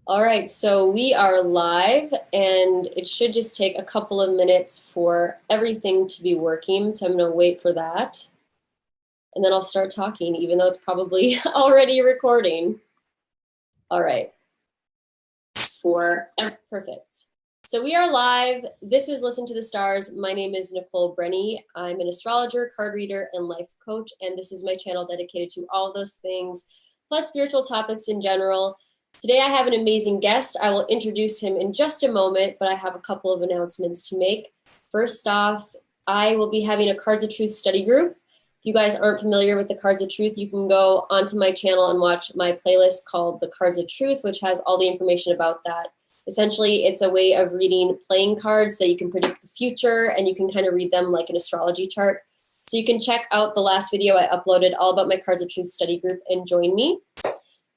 All right, so we are live and it should just take a couple of minutes for everything to be working. So I'm going to wait for that. And then I'll start talking, even though it's probably already recording. All right. Perfect. So we are live. This is Listen to the Stars. My name is Nicole Brenny. I'm an astrologer, card reader, and life coach. And this is my channel dedicated to all those things, plus spiritual topics in general. Today I have an amazing guest. I will introduce him in just a moment, but I have a couple of announcements to make. First off, I will be having a Cards of Truth study group. If you guys aren't familiar with the Cards of Truth, you can go onto my channel and watch my playlist called The Cards of Truth, which has all the information about that. Essentially, it's a way of reading playing cards so you can predict the future and you can kind of read them like an astrology chart. So you can check out the last video I uploaded all about my Cards of Truth study group and join me.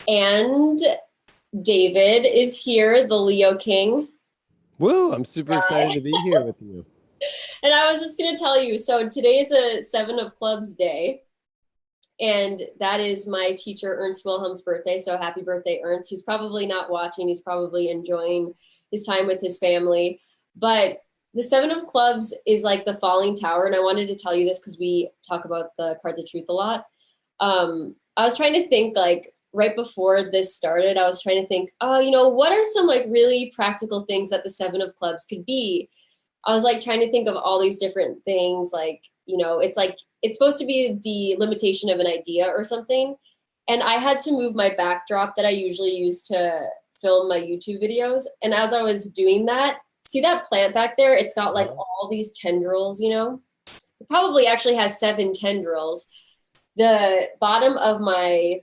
And David is here, the Leo King. Woo, I'm super excited to be here with you. And I was just going to tell you, so today is a 7 of Clubs day. And that is my teacher, Ernst Wilhelm's birthday. So happy birthday, Ernst. He's probably not watching. He's probably enjoying his time with his family. But the 7 of Clubs is like the falling tower. And I wanted to tell you this because we talk about the Cards of Truth a lot. I was trying to think, like, right before this started, I was trying to think, oh, you know, what are some like really practical things that the 7 of Clubs could be? I was like trying to think of all these different things, like, you know, it's like, it's supposed to be the limitation of an idea or something. And I had to move my backdrop that I usually use to film my YouTube videos. And as I was doing that, see that plant back there? It's got like all these tendrils, you know? It probably actually has 7 tendrils. The bottom of my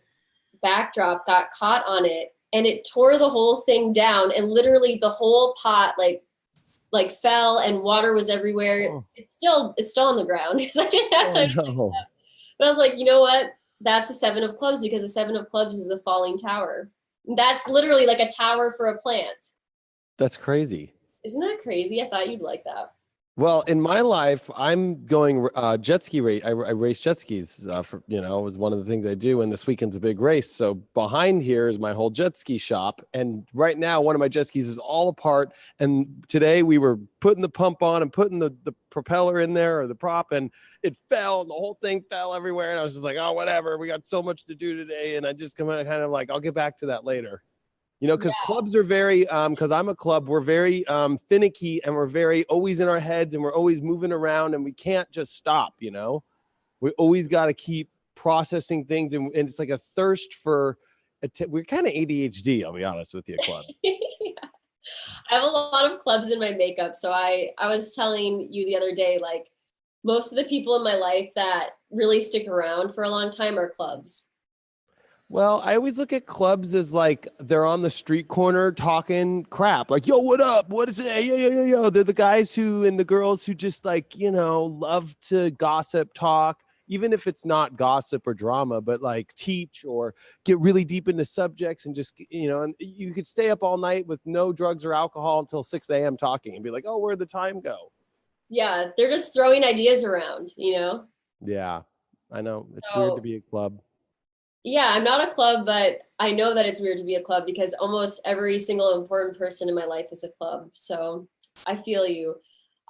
backdrop got caught on it and it tore the whole thing down, and literally the whole pot like fell and water was everywhere. Oh. It's still on the ground because I didn't have time to pick it up. But I was like, you know what? That's a 7 of Clubs because the 7 of Clubs is the falling tower. That's literally like a tower for a plant. That's crazy. Isn't that crazy? I thought you'd like that. Well, in my life, I'm going jet ski race. I race jet skis for, you know, it was one of the things I do. And this weekend's a big race. So behind here is my whole jet ski shop. And right now, one of my jet skis is all apart. And today we were putting the pump on and putting the propeller in there, or the prop, and it fell and the whole thing fell everywhere. And I was just like, oh, whatever. We got so much to do today. And I just kind of like, I'll get back to that later. You know, because clubs are very, because I'm a club, we're very finicky, and we're very always in our heads, and we're always moving around, and we can't just stop, you know. We always got to keep processing things, and it's like a thirst for, we're kind of ADHD, I'll be honest with you, club. Yeah. I have a lot of clubs in my makeup. So I was telling you the other day, like, most of the people in my life that really stick around for a long time are clubs. Well, I always look at clubs as like they're on the street corner talking crap, like, yo, what up? What is it? Yo. They're the guys who and the girls who just, like, you know, love to gossip, talk, even if it's not gossip or drama, but like teach or get really deep into subjects and just, you know, and you could stay up all night with no drugs or alcohol until 6 a.m. talking and be like, oh, where'd the time go? Yeah, they're just throwing ideas around, you know? Yeah, I know. It's weird to be a club. Yeah, I'm not a club, but I know that it's weird to be a club because almost every single important person in my life is a club. So I feel you.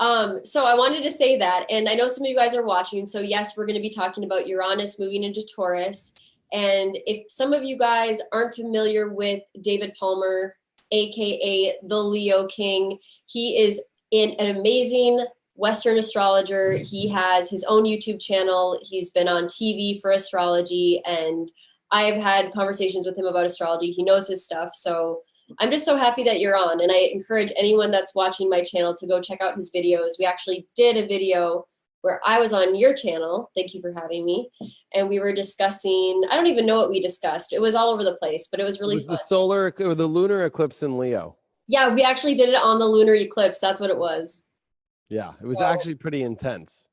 So I wanted to say that, and I know some of you guys are watching. So yes, we're going to be talking about Uranus moving into Taurus. And if some of you guys aren't familiar with David Palmer, aka the Leo King, he is an amazing Western astrologer. He has his own YouTube channel. He's been on TV for astrology, and I've had conversations with him about astrology. He knows his stuff. So I'm just so happy that you're on. And I encourage anyone that's watching my channel to go check out his videos. We actually did a video where I was on your channel. Thank you for having me. And we were discussing, I don't even know what we discussed. It was all over the place, but it was really fun. The solar or the lunar eclipse in Leo. Yeah, we actually did it on the lunar eclipse. That's what it was. Yeah, it was actually pretty intense.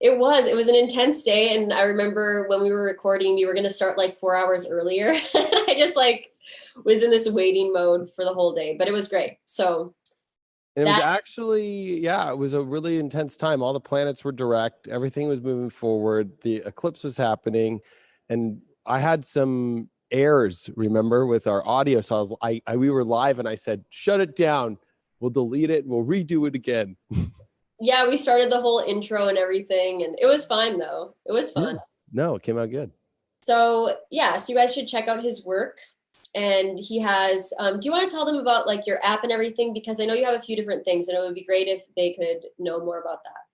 It was an intense day. And I remember when we were recording, you were going to start like 4 hours earlier. I just like was in this waiting mode for the whole day, but it was great. So it was actually, yeah, it was a really intense time. All the planets were direct. Everything was moving forward. The eclipse was happening. And I had some airs, remember, with our audio. So we were live and I said, shut it down. We'll delete it. We'll redo it again. Yeah, we started the whole intro and everything, and it was fine though. It was fun. Yeah. No, it came out good. So yeah, so you guys should check out his work. And he has, do you want to tell them about like your app and everything? Because I know you have a few different things and it would be great if they could know more about that.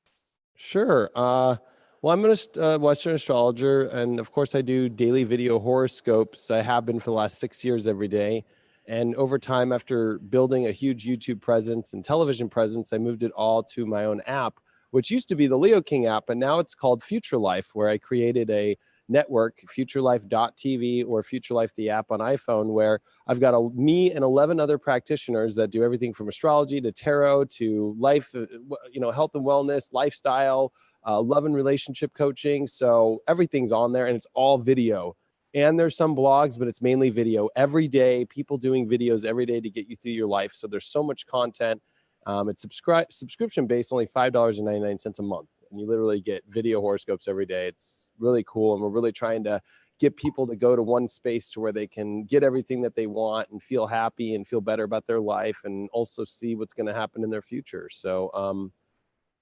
Sure. Well, I'm a Western astrologer, and of course I do daily video horoscopes. I have been for the last 6 years every day. And over time, after building a huge YouTube presence and television presence, I moved it all to my own app, which used to be the Leo King app, and now it's called Future Life, where I created a network, futurelife.tv, or Future Life, the app on iPhone, where I've got me and 11 other practitioners that do everything from astrology to tarot to life, health and wellness, lifestyle, love and relationship coaching. So everything's on there, and it's all video. And there's some blogs, but it's mainly video every day, people doing videos every day to get you through your life. So there's so much content. It's subscription based, only $5.99 a month. And you literally get video horoscopes every day. It's really cool. And we're really trying to get people to go to one space to where they can get everything that they want and feel happy and feel better about their life, and also see what's going to happen in their future. So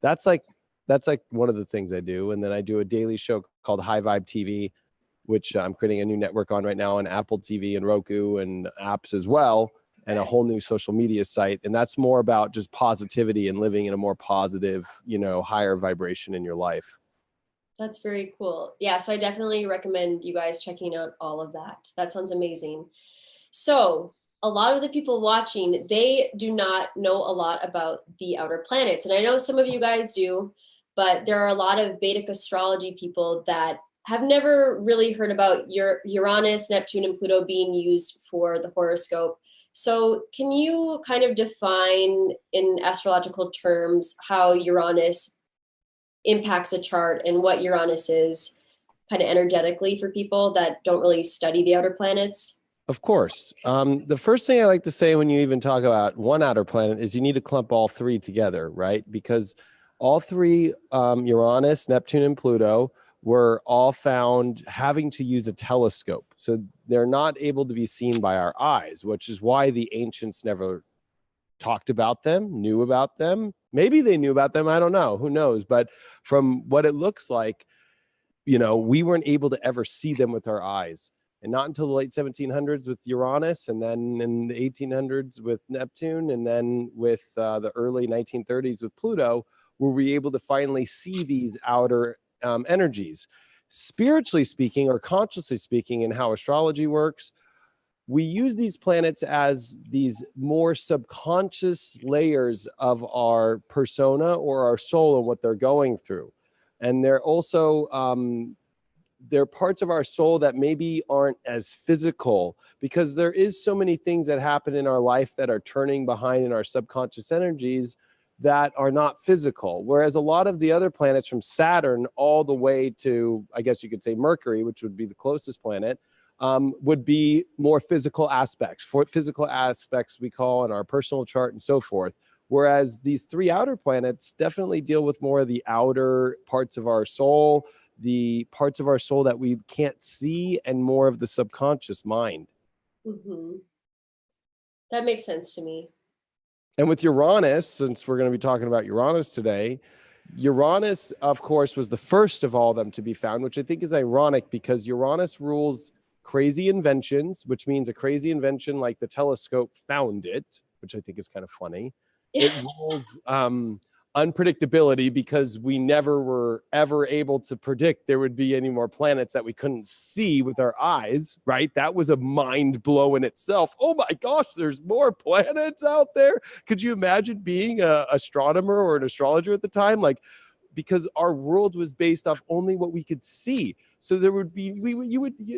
that's like one of the things I do. And then I do a daily show called High Vibe TV, which I'm creating a new network on right now on Apple TV and Roku and apps as well, and a whole new social media site. And that's more about just positivity and living in a more positive, higher vibration in your life. That's very cool. Yeah, so I definitely recommend you guys checking out all of that. That sounds amazing. So a lot of the people watching, they do not know a lot about the outer planets. And I know some of you guys do, but there are a lot of Vedic astrology people that have never really heard about Uranus, Neptune, and Pluto being used for the horoscope. So can you kind of define in astrological terms how Uranus impacts a chart and what Uranus is kind of energetically for people that don't really study the outer planets? Of course. The first thing I like to say when you even talk about one outer planet is you need to clump all three together, right? Because all three, Uranus, Neptune, and Pluto, were all found having to use a telescope. So they're not able to be seen by our eyes, which is why the ancients never talked about them, knew about them. Maybe they knew about them. I don't know. Who knows? But from what it looks like, we weren't able to ever see them with our eyes. And not until the late 1700s with Uranus, and then in the 1800s with Neptune, and then with the early 1930s with Pluto, were we able to finally see these outer energies. Spiritually speaking, or consciously speaking, in how astrology works, we use these planets as these more subconscious layers of our persona or our soul and what they're going through. And they're also they're parts of our soul that maybe aren't as physical, because there is so many things that happen in our life that are turning behind in our subconscious energies that are not physical. Whereas a lot of the other planets, from Saturn all the way to, I guess you could say, Mercury, which would be the closest planet, would be more physical aspects. For physical aspects we call in our personal chart and so forth. Whereas these three outer planets definitely deal with more of the outer parts of our soul, the parts of our soul that we can't see, and more of the subconscious mind. Mm-hmm. That makes sense to me. And with Uranus, since we're going to be talking about Uranus today, Uranus, of course, was the first of all of them to be found, which I think is ironic because Uranus rules crazy inventions, which means a crazy invention like the telescope found it, which I think is kind of funny. It rules unpredictability, because we never were ever able to predict there would be any more planets that we couldn't see with our eyes, right? That was a mind blow in itself. Oh my gosh, there's more planets out there. Could you imagine being an astronomer or an astrologer at the time? Because our world was based off only what we could see. So there would be,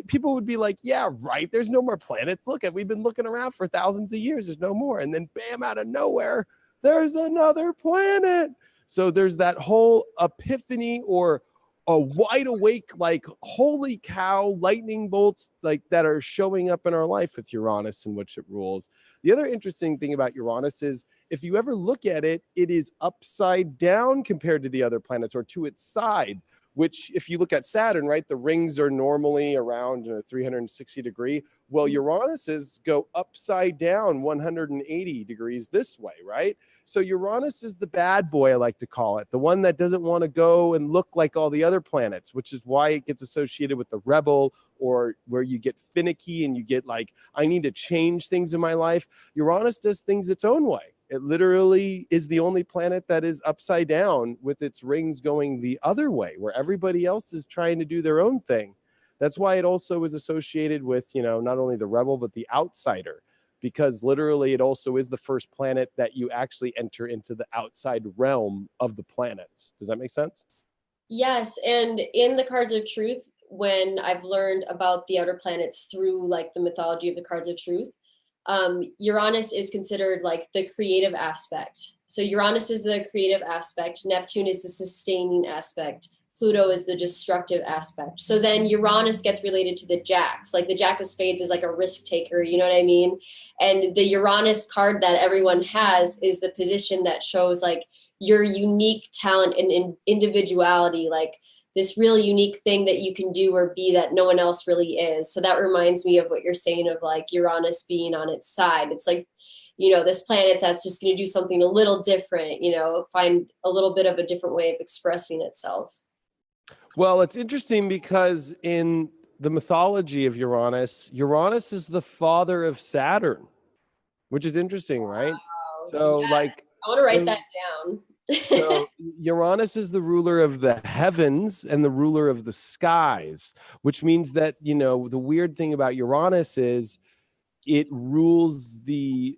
people would be like, yeah, right, there's no more planets. Look, we've been looking around for thousands of years. There's no more. And then bam, out of nowhere, there's another planet. So there's that whole epiphany, or a wide awake, like, holy cow, lightning bolts that are showing up in our life with Uranus and which it rules. The other interesting thing about Uranus is, if you ever look at it, it is upside down compared to the other planets, or to its side, which if you look at Saturn, right, the rings are normally around 360 degree. Well, Uranus's go upside down 180 degrees this way, right? So Uranus is the bad boy, I like to call it, the one that doesn't want to go and look like all the other planets, which is why it gets associated with the rebel, or where you get finicky and you get like, I need to change things in my life. Uranus does things its own way. It literally is the only planet that is upside down with its rings going the other way, where everybody else is trying to do their own thing. That's why it also is associated with, not only the rebel, but the outsider, because literally it also is the first planet that you actually enter into the outside realm of the planets. Does that make sense? Yes. And in the Cards of Truth, when I've learned about the outer planets through like the mythology of the Cards of Truth, Uranus is considered like the creative aspect. So Uranus is the creative aspect. Neptune is the sustaining aspect. Pluto is the destructive aspect. So then Uranus gets related to the jacks. Like the Jack of Spades is like a risk taker, you know what I mean? And the Uranus card that everyone has is the position that shows like your unique talent and individuality, like this really unique thing that you can do or be that no one else really is. So that reminds me of what you're saying of like Uranus being on its side. It's like, this planet that's just going to do something a little different, find a little bit of a different way of expressing itself. Well, it's interesting because in the mythology of Uranus, Uranus is the father of Saturn, which is interesting, right? Wow. So Yeah, like, I want to write that down. So Uranus is the ruler of the heavens and the ruler of the skies, which means that, the weird thing about Uranus is it rules it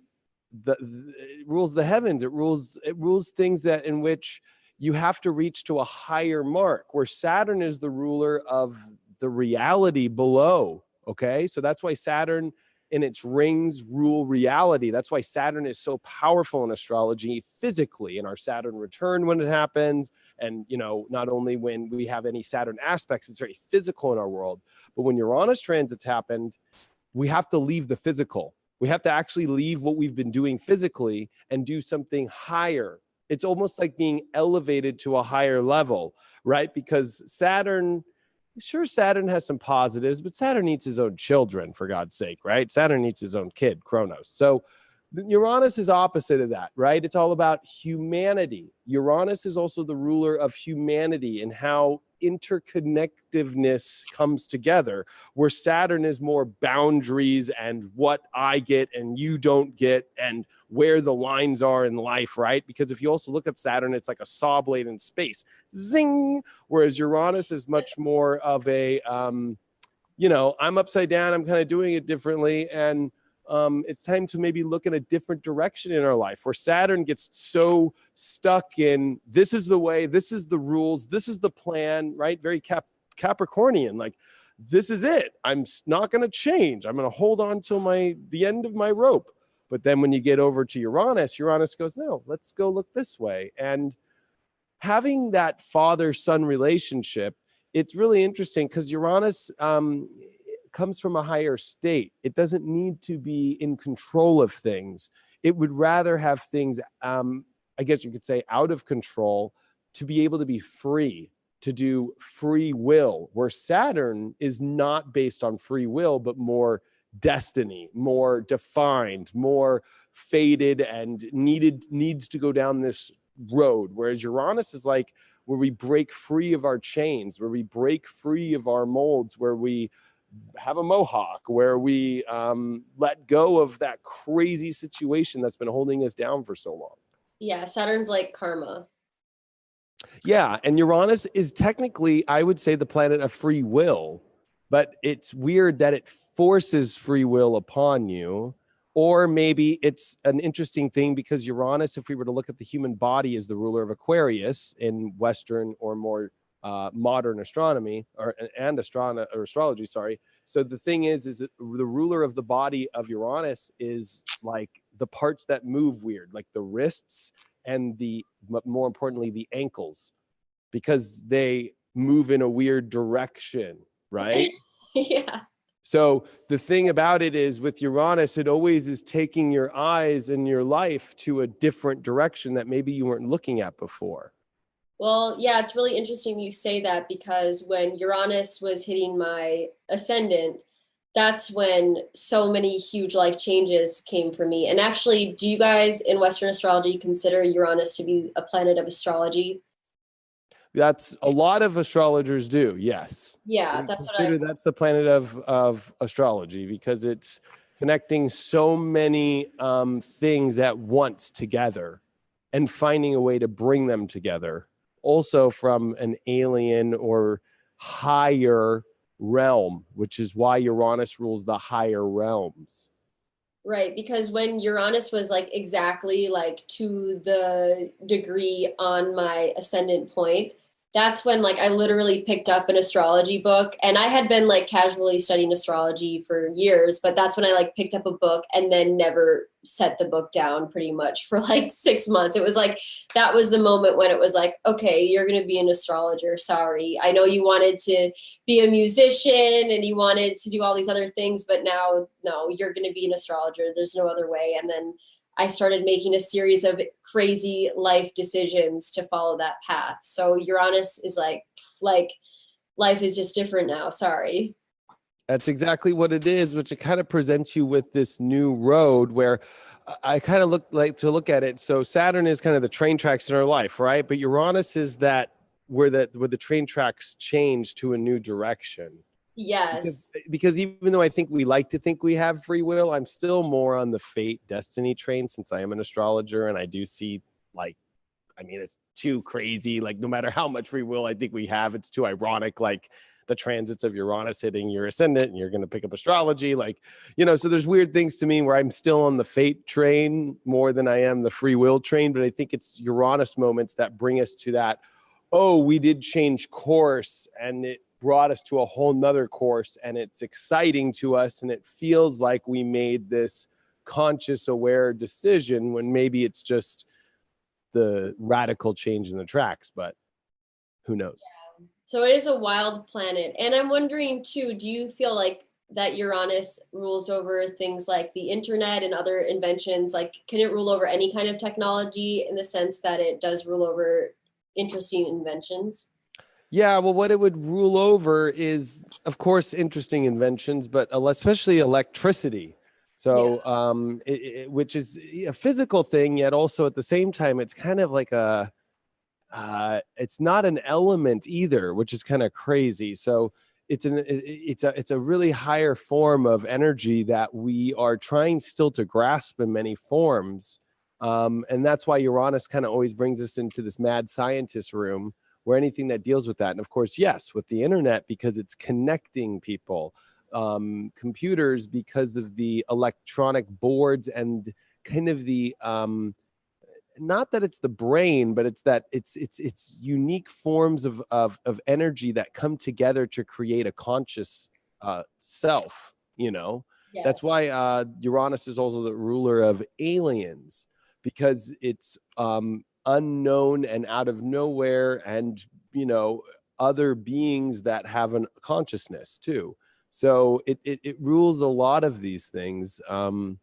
rules the heavens. It rules things that in which you have to reach to a higher mark, where Saturn is the ruler of the reality below. Okay. So that's why Saturn and its rings rule reality. That's why Saturn is so powerful in astrology physically, in our Saturn return when it happens. And, not only when we have any Saturn aspects, it's very physical in our world. But when Uranus transits happened, we have to leave the physical. We have to actually leave what we've been doing physically and do something higher. It's almost like being elevated to a higher level, right? Because Saturn has some positives, but Saturn needs his own children, for God's sake, right? Saturn needs his own kid, Kronos. So Uranus is opposite of that, right? It's all about humanity. Uranus is also the ruler of humanity and how interconnectiveness comes together, where Saturn is more boundaries and what I get and you don't get and where the lines are in life, right? Because if you also look at Saturn, it's like a saw blade in space, zing, whereas Uranus is much more of a, I'm upside down, I'm kind of doing it differently, and it's time to maybe look in a different direction in our life, where Saturn gets so stuck in this is the way, this is the rules, this is the plan, right? Very Capricornian, like this is it. I'm not going to change. I'm going to hold on till the end of my rope. But then when you get over to Uranus goes, no, let's go look this way. And having that father-son relationship, it's really interesting because Uranus comes from a higher state. It doesn't need to be in control of things. It would rather have things, I guess you could say, out of control, to be able to be free, to do free will, where Saturn is not based on free will, but more destiny, more defined, more fated, and needs to go down this road. Whereas Uranus is like where we break free of our chains, where we break free of our molds, where we have a mohawk, where we let go of that crazy situation that's been holding us down for so long. Yeah, Saturn's like karma. Yeah, and Uranus is technically, I would say, the planet of free will, but it's weird that it forces free will upon you. Or maybe it's an interesting thing because Uranus, if we were to look at the human body, is the ruler of Aquarius in Western or more modern astronomy and astrology. Sorry. So the thing is that the ruler of the body of Uranus is like the parts that move weird, like the wrists and more importantly, the ankles, because they move in a weird direction, right? Yeah. So the thing about it is with Uranus, it always is taking your eyes and your life to a different direction that maybe you weren't looking at before. Well, yeah, it's really interesting you say that because when Uranus was hitting my ascendant, that's when so many huge life changes came for me. And actually, do you guys in Western astrology consider Uranus to be a planet of astrology? That's a lot of astrologers do. Yes. Yeah, They that's what consider that's the planet of astrology because it's connecting so many things at once together and finding a way to bring them together. Also from an alien or higher realm, which is why Uranus rules the higher realms. right, because when Uranus was like exactly like to the degree on my ascendant point, that's when like I literally picked up an astrology book, and I had been like casually studying astrology for years, but that's when I like picked up a book and then never set the book down pretty much for like 6 months. It was like that was the moment when it was like, okay, you're going to be an astrologer. Sorry. I know you wanted to be a musician and you wanted to do all these other things, but now no, you're going to be an astrologer. There's no other way. And then I started making a series of crazy life decisions to follow that path. So Uranus is like life is just different now. Sorry. That's exactly what it is, which it kind of presents you with this new road where I kind of look at it. So Saturn is kind of the train tracks in our life, right? But Uranus is that where the train tracks change to a new direction. Because, Yes. because even though I think we like to think we have free will, I'm still more on the fate destiny train since I am an astrologer and I do see like, I mean, it's too crazy. Like no matter how much free will I think we have, it's too ironic. Like the transits of Uranus hitting your ascendant and you're going to pick up astrology. Like, so there's weird things to me where I'm still on the fate train more than I am the free will train. But I think it's Uranus moments that bring us to that, oh, we did change course and it brought us to a whole nother course and it's exciting to us and it feels like we made this conscious aware decision when maybe it's just the radical change in the tracks, but who knows? So it is a wild planet. And I'm wondering too, do you feel like that Uranus rules over things like the internet and other inventions? Like, can it rule over any kind of technology in the sense that it does rule over interesting inventions? Yeah, well, what it would rule over is, of course, interesting inventions, but especially electricity. Yeah. So, which is a physical thing, yet also at the same time, it's kind of like it's not an element either, which is kind of crazy. So it's a really higher form of energy that we are trying still to grasp in many forms. And that's why Uranus kind of always brings us into this mad scientist room where anything that deals with that. And of course, yes, with the internet, because it's connecting people, computers, because of the electronic boards and kind of the, not that it's the brain, but it's that it's unique forms of energy that come together to create a conscious self. That's Yes. why Uranus is also the ruler of aliens because it's unknown and out of nowhere, and other beings that have a consciousness too. So it rules a lot of these things in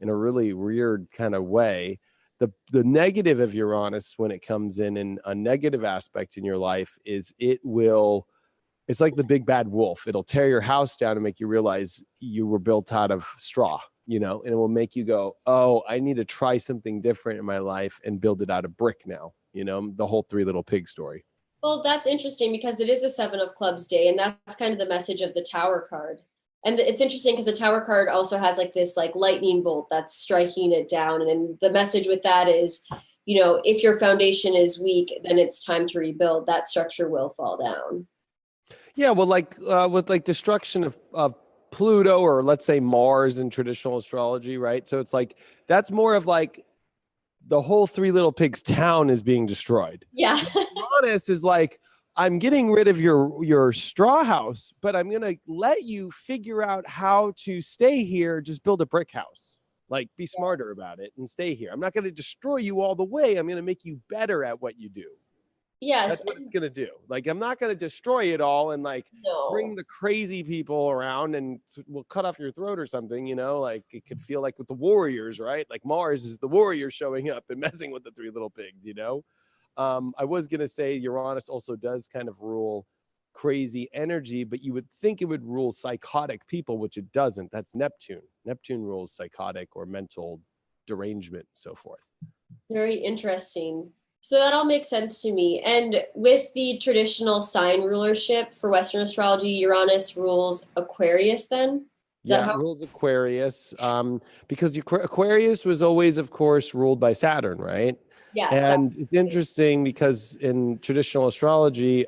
a really weird kind of way. The negative of Uranus when it comes in a negative aspect in your life is it's like the big bad wolf. It'll tear your house down and make you realize you were built out of straw, and it will make you go, oh, I need to try something different in my life and build it out of brick now, the whole Three Little Pig story. Well, that's interesting because it is a Seven of Clubs day, and that's kind of the message of the Tower card. And it's interesting because the Tower card also has like this like lightning bolt that's striking it down, and the message with that is, if your foundation is weak, then it's time to rebuild. That structure will fall down. Yeah, well, like with like destruction of Pluto, or let's say Mars in traditional astrology, right? So it's like that's more of like the whole Three Little Pigs town is being destroyed. Yeah. Uranus is like, I'm getting rid of your straw house, but I'm gonna let you figure out how to stay here. Just build a brick house. Like, be smarter about it and stay here. I'm not gonna destroy you all the way. I'm gonna make you better at what you do. Yes. That's what it's gonna do. Like, I'm not gonna destroy it all and like bring No. the crazy people around and we'll cut off your throat or something. Like it could feel like with the Warriors, right? Like Mars is the warrior showing up and messing with the Three Little Pigs. I was going to say Uranus also does kind of rule crazy energy, but you would think it would rule psychotic people, which it doesn't. That's Neptune. Neptune rules psychotic or mental derangement and so forth. Very interesting. So that all makes sense to me. And with the traditional sign rulership for Western astrology, Uranus rules Aquarius then? Yeah, it rules Aquarius, because Aquarius was always, of course, ruled by Saturn, right? Yes. And it's interesting because in traditional astrology,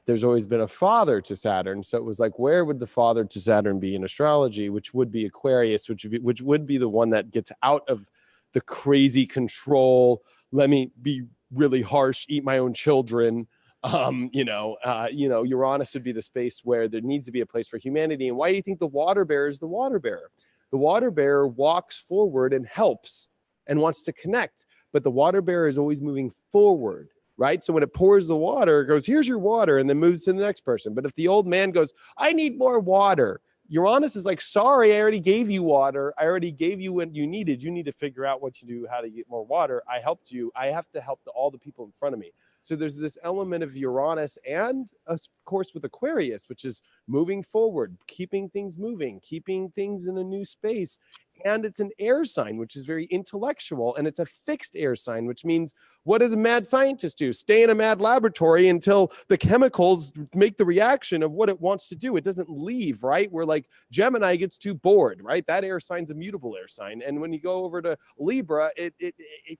there's always been a father to Saturn. So it was like, where would the father to Saturn be in astrology? Which would be Aquarius, which would be the one that gets out of the crazy control. Let me be really harsh, eat my own children. Uranus would be the space where there needs to be a place for humanity. And why do you think the water bearer is the water bearer? The water bearer walks forward and helps and wants to connect, but the water bearer is always moving forward, right? So when it pours the water, it goes, here's your water, and then moves to the next person. But if the old man goes, I need more water, Uranus is like, sorry, I already gave you water. I already gave you what you needed. You need to figure out what you do, how to get more water. I helped you. I have to help all the people in front of me. So there's this element of Uranus and, of course, with Aquarius, which is moving forward, keeping things moving, keeping things in a new space. And it's an air sign, which is very intellectual. And it's a fixed air sign, which means, what does a mad scientist do? Stay in a mad laboratory until the chemicals make the reaction of what it wants to do. It doesn't leave, right? Where like Gemini gets too bored, right? That air sign's a mutable air sign. And when you go over to Libra, it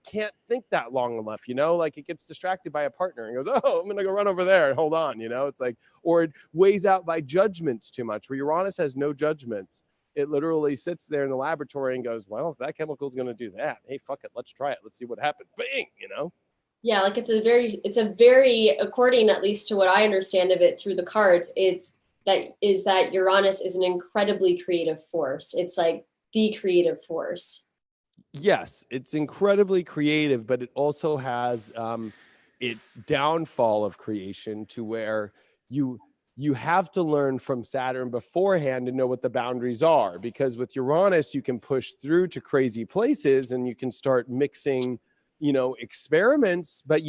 can't think that long enough, like it gets distracted by a partner and goes, oh, I'm going to go run over there and hold on, it's like, or it weighs out by judgments too much, where Uranus has no judgments. It literally sits there in the laboratory and goes, well, if that chemical is going to do that, hey, fuck it, let's try it. Let's see what happens. Bang, Yeah, like it's a very, according at least to what I understand of it through the cards, that Uranus is an incredibly creative force. It's like the creative force. Yes, it's incredibly creative, but it also has its downfall of creation, to where you have to learn from Saturn beforehand to know what the boundaries are, because with Uranus, you can push through to crazy places and you can start mixing, experiments, but,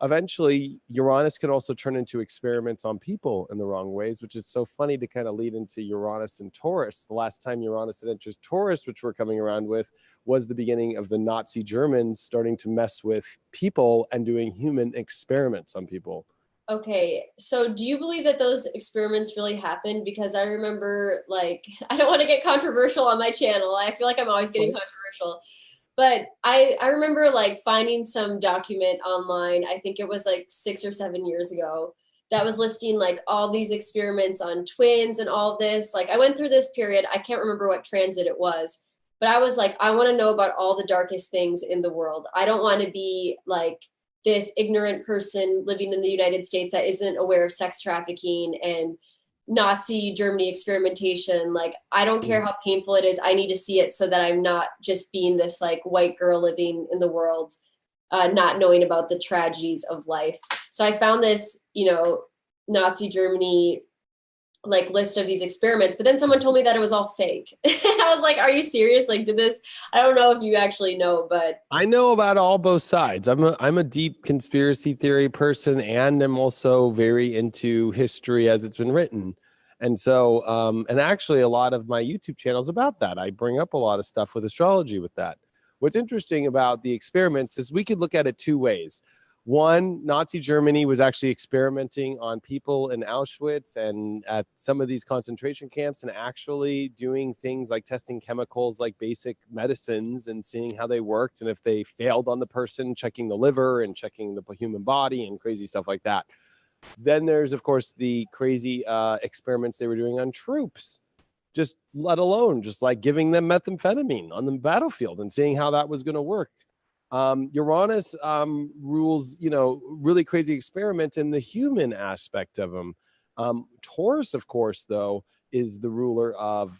eventually Uranus can also turn into experiments on people in the wrong ways, which is so funny to kind of lead into Uranus and Taurus. The last time Uranus had entered Taurus, which we're coming around with, was the beginning of the Nazi Germans starting to mess with people and doing human experiments on people. Okay, so do you believe that those experiments really happened? Because I remember, I don't want to get controversial on my channel. I feel like I'm always getting controversial. But I remember finding some document online, I think it was 6 or 7 years ago, that was listing all these experiments on twins and all this. I went through this period, I can't remember what transit it was, but I was I want to know about all the darkest things in the world. I don't want to be this ignorant person living in the United States that isn't aware of sex trafficking and Nazi Germany experimentation. I don't care how painful it is. I need to see it so that I'm not just being this white girl living in the world, not knowing about the tragedies of life. So I found this, Nazi Germany list of these experiments, but then someone told me that it was all fake. I was like, are you serious? Did this? I don't know if you actually know, but I know about both sides. I'm a deep conspiracy theory person, and I'm also very into history as it's been written. And so, and actually a lot of my YouTube channel is about that. I bring up a lot of stuff with astrology with that. What's interesting about the experiments is we could look at it two ways. One, Nazi Germany was actually experimenting on people in Auschwitz and at some of these concentration camps, and actually doing things like testing chemicals like basic medicines and seeing how they worked. And if they failed on the person, checking the liver and checking the human body and crazy stuff like that. Then there's, of course, the crazy experiments they were doing on troops, just let alone just giving them methamphetamine on the battlefield and seeing how that was going to work. Uranus rules, really crazy experiments in the human aspect of them. Taurus, of course, though, is the ruler of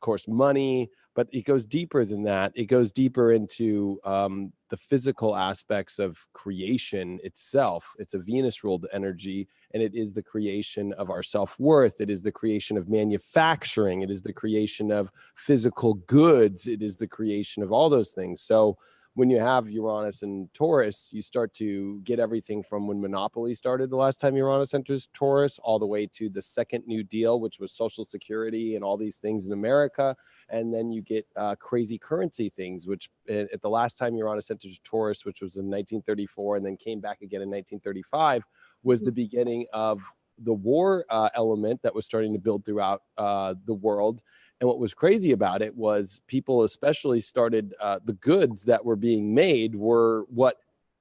course, money, but it goes deeper than that. It goes deeper into the physical aspects of creation itself. It's a Venus-ruled energy, and it is the creation of our self-worth. It is the creation of manufacturing. It is the creation of physical goods. It is the creation of all those things. So when you have Uranus and Taurus, you start to get everything from when monopoly started the last time Uranus enters Taurus, all the way to the second New Deal, which was Social Security and all these things in America. And then you get crazy currency things, which at the last time Uranus enters Taurus, which was in 1934, and then came back again in 1935, was the beginning of the war element that was starting to build throughout the world. And what was crazy about it was people especially started, the goods that were being made were what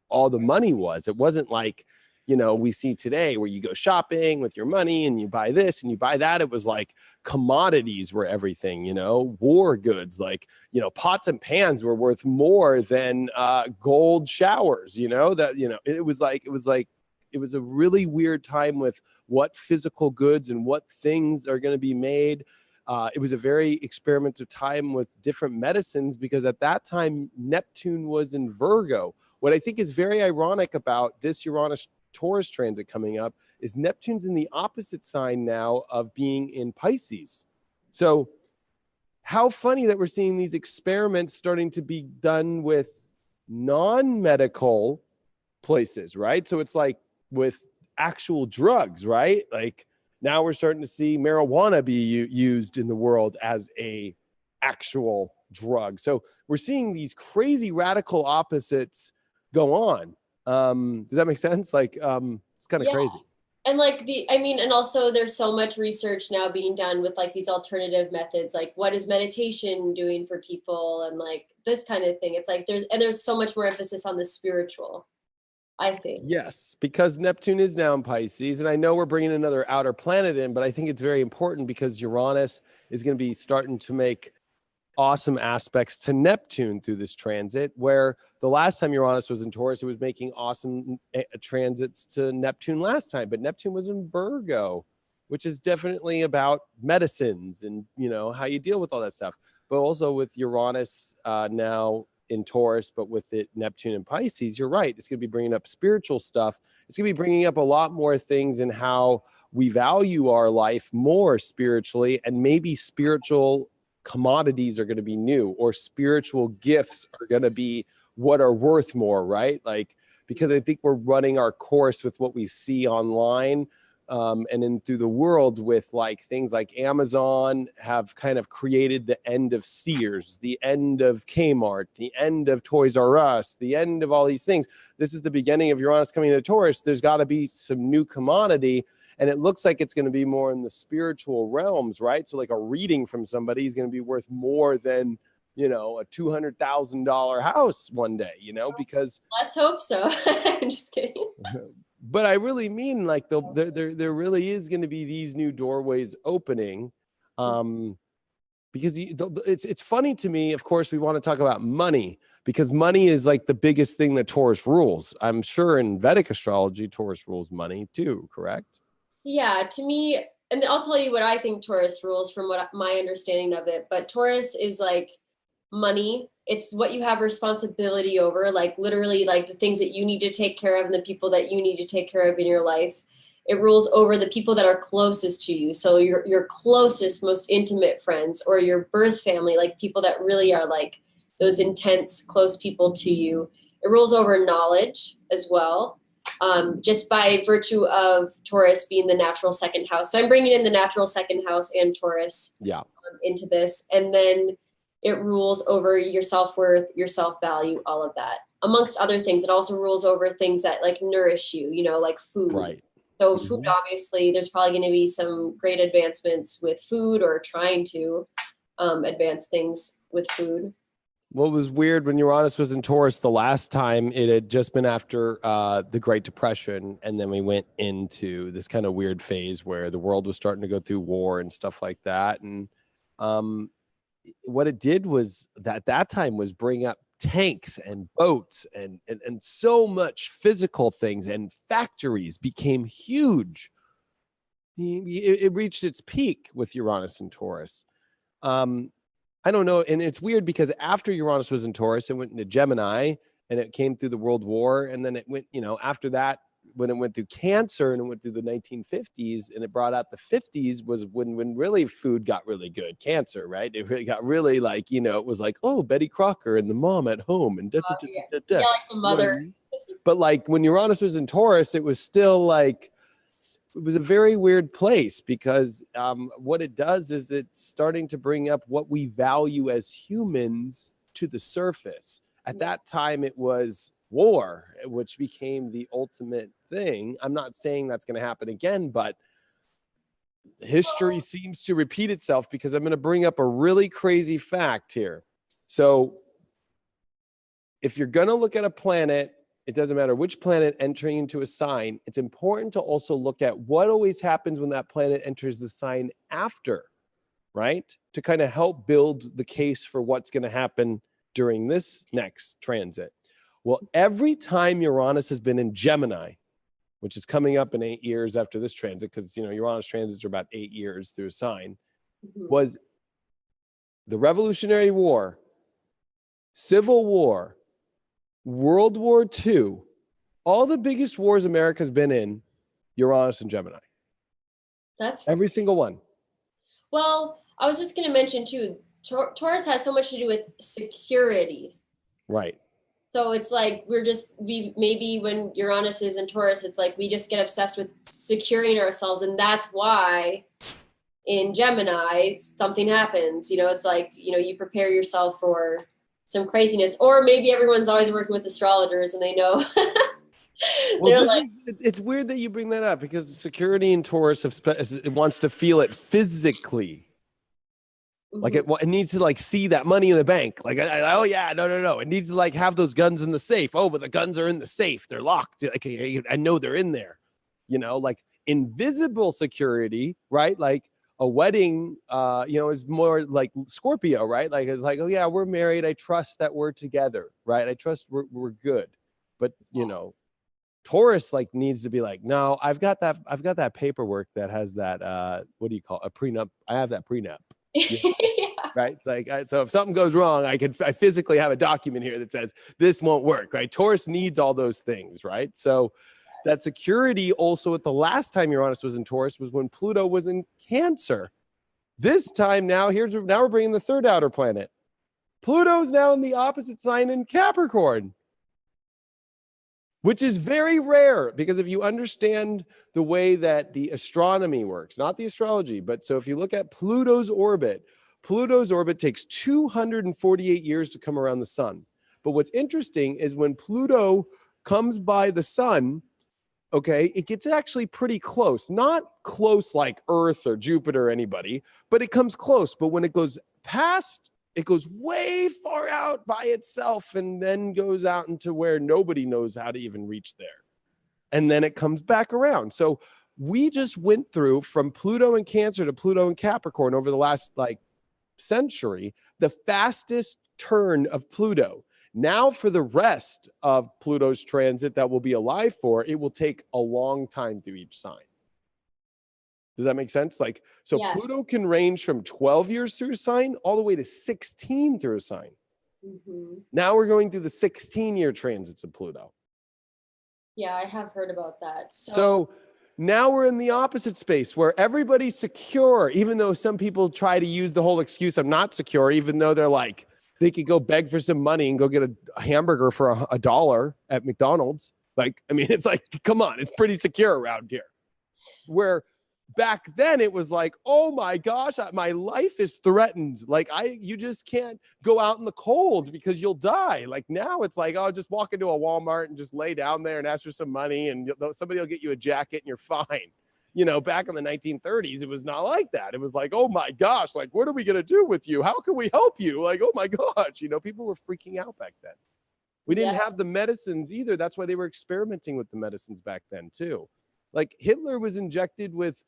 all the money was. It wasn't like, you know, we see today where you go shopping with your money and you buy this and you buy that. It was like commodities were everything, you know, war goods, like, you know, pots and pans were worth more than gold showers, you know, that, you know, it was a really weird time with what physical goods and what things are going to be made. It was a very experimental time with different medicines, because at that time, Neptune was in Virgo. What I think is very ironic about this Uranus Taurus transit coming up is Neptune's in the opposite sign now of being in Pisces. So how funny that we're seeing these experiments starting to be done with non-medical places, right? So it's like with actual drugs, right? Like, now we're starting to see marijuana be used in the world as a actual drug. So we're seeing these crazy radical opposites go on. Does that make sense? Like, it's kind of crazy. And like and also there's so much research now being done with like these alternative methods, like what is meditation doing for people and like this kind of thing. It's like there's so much more emphasis on the spiritual, I think. Yes, because Neptune is now in Pisces, and I know we're bringing another outer planet in, but I think it's very important because Uranus is going to be starting to make awesome aspects to Neptune through this transit, where the last time Uranus was in Taurus, it was making awesome transits to Neptune last time, but Neptune was in Virgo, which is definitely about medicines and, you know, how you deal with all that stuff. But also with Uranus now in Taurus, but with it Neptune and Pisces, you're right. It's going to be bringing up spiritual stuff. It's going to be bringing up a lot more things in how we value our life more spiritually, and maybe spiritual commodities are going to be new, or spiritual gifts are going to be what are worth more, right? Like, because I think we're running our course with what we see online, and then through the world with like things like Amazon have kind of created the end of Sears, the end of Kmart, the end of Toys R Us, the end of all these things. This is the beginning of Uranus coming to Taurus. There's got to be some new commodity, and it looks like it's going to be more in the spiritual realms, right? So like a reading from somebody is going to be worth more than, you know, a $200,000 house one day, you know, because let's hope so. I'm just kidding. But I really mean, like, there really is going to be these new doorways opening, because it's funny to me. Of course, we want to talk about money, because money is like the biggest thing that Taurus rules. I'm sure in Vedic astrology, Taurus rules money too, correct? Yeah, to me, and I'll tell you what I think Taurus rules from what my understanding of it. But Taurus is like money. It's what you have responsibility over, like literally like the things that you need to take care of and the people that you need to take care of in your life. It rules over the people that are closest to you. So your closest, most intimate friends, or your birth family, like people that really are like those intense, close people to you. It rules over knowledge as well, just by virtue of Taurus being the natural second house. So I'm bringing in the natural second house and Taurus into this. And then it rules over your self-worth, your self-value, all of that. Amongst other things, it also rules over things that like nourish you, you know, like food. Right. So food, obviously, there's probably going to be some great advancements with food, or trying to advance things with food. What was weird when Uranus was in Taurus the last time, it had just been after the Great Depression, and then we went into this kind of weird phase where the world was starting to go through war and stuff like that. And what it did was that time was bring up tanks and boats and so much physical things, and factories became huge. It reached its peak with Uranus and Taurus. I don't know. And it's weird because after Uranus was in Taurus, it went into Gemini and it came through the World War. And then it went, you know, after that, when it went through Cancer and it went through the 1950s and it brought out the 50s was when really food got really good. Cancer, right? It really got really like, you know, it was like, oh, Betty Crocker and the mom at home and Yeah, like the mother. But like when Uranus was in Taurus, it was still like, it was a very weird place because what it does is it's starting to bring up what we value as humans to the surface. At that time, it was war, which became the ultimate thing. I'm not saying that's going to happen again, but history seems to repeat itself because I'm going to bring up a really crazy fact here. So if you're going to look at a planet, it doesn't matter which planet entering into a sign, it's important to also look at what always happens when that planet enters the sign after, right? To kind of help build the case for what's going to happen during this next transit. Well, every time Uranus has been in Gemini, which is coming up in 8 years after this transit, because, you know, Uranus transits are about 8 years through a sign, was the Revolutionary War, Civil War, World War II, all the biggest wars America's been in, Uranus and Gemini. That's every single one. Well, I was just going to mention too, Taurus has so much to do with security. Right. So it's like maybe when Uranus is in Taurus, it's like we just get obsessed with securing ourselves. And that's why in Gemini, something happens. You know, it's like, you know, you prepare yourself for some craziness. Or maybe everyone's always working with astrologers and they know. Well, it's weird that you bring that up because security in Taurus it wants to feel it physically. Like it needs to like see that money in the bank. Like, oh yeah, no. It needs to like have those guns in the safe. Oh, but the guns are in the safe. They're locked. Like, I know they're in there. You know, like invisible security, right? Like a wedding, you know, is more like Scorpio, right? Like it's like, oh yeah, we're married. I trust that we're together, right? I trust we're good. But you know, Taurus like needs to be like, no, I've got that paperwork that has that what do you call it? A prenup? I have that prenup. Yeah. Right. It's like, so if something goes wrong, I physically have a document here that says this won't work. Right. Taurus needs all those things. Right. So that security also at the last time Uranus was in Taurus was when Pluto was in Cancer. This time now we're bringing the third outer planet. Pluto's now in the opposite sign in Capricorn, which is very rare because if you understand the way that the astronomy works, not the astrology, but so if you look at Pluto's orbit takes 248 years to come around the sun. But what's interesting is when Pluto comes by the sun, okay, it gets actually pretty close, not close like Earth or Jupiter or anybody, but it comes close. But when it goes past, it goes way far out by itself and then goes out into where nobody knows how to even reach there. And then it comes back around. So we just went through from Pluto in Cancer to Pluto in Capricorn over the last like century, the fastest turn of Pluto. Now for the rest of Pluto's transit that we'll be alive for, it will take a long time through each sign. Does that make sense? Like, so yes. Pluto can range from 12 years through a sign all the way to 16 through a sign. Now we're going through the 16-year transits of Pluto. Yeah, I have heard about that. So now we're in the opposite space where everybody's secure, even though some people try to use the whole excuse I'm not secure, even though they're like, they could go beg for some money and go get a hamburger for $1 at McDonald's. Like, I mean, it's like, come on, it's pretty secure around here. Where back then it was like, oh my gosh, my life is threatened. Like you just can't go out in the cold because you'll die. Like now it's like, oh, just walk into a Walmart and just lay down there and ask for some money and somebody will get you a jacket and you're fine. You know, back in the 1930s, it was not like that. It was like, oh my gosh, like, what are we going to do with you? How can we help you? Like, oh my gosh, you know, people were freaking out back then. We didn't have the medicines either. That's why they were experimenting with the medicines back then too. Like Hitler was injected with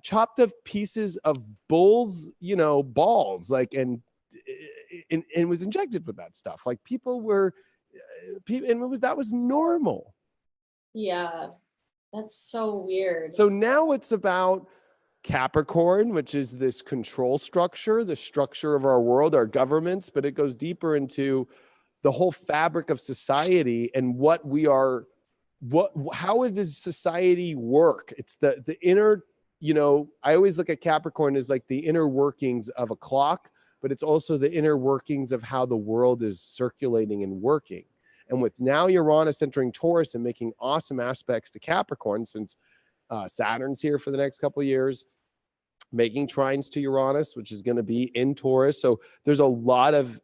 chopped up pieces of bull's, you know, balls, like, and was injected with that stuff. Like people were, and that was normal. Yeah. That's so weird. So now it's about Capricorn, which is this control structure, the structure of our world, our governments, but it goes deeper into the whole fabric of society and what we are how does society work? It's the inner, you know, I always look at Capricorn as like the inner workings of a clock, but it's also the inner workings of how the world is circulating and working. And with now Uranus entering Taurus and making awesome aspects to Capricorn, since Saturn's here for the next couple of years, making trines to Uranus, which is going to be in Taurus. So there's a lot of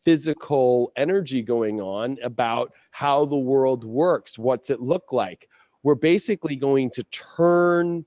physical energy going on about how the world works. What's it look like? We're basically going to turn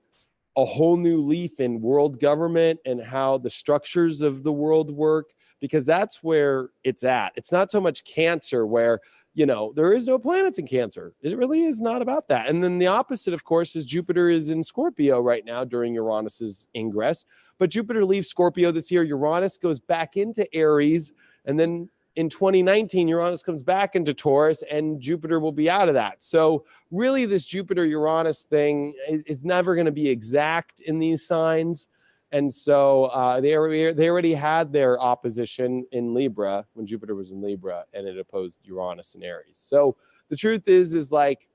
a whole new leaf in world government and how the structures of the world work, because that's where it's at. It's not so much Cancer, where, you know, there is no planets in Cancer. It really is not about that. And then the opposite, of course, is Jupiter is in Scorpio right now during Uranus's ingress. But Jupiter leaves Scorpio this year. Uranus goes back into Aries. And then in 2019, Uranus comes back into Taurus and Jupiter will be out of that. So really this Jupiter-Uranus thing is never going to be exact in these signs. And so they already had their opposition in Libra when Jupiter was in Libra, and it opposed Uranus and Aries. So the truth is like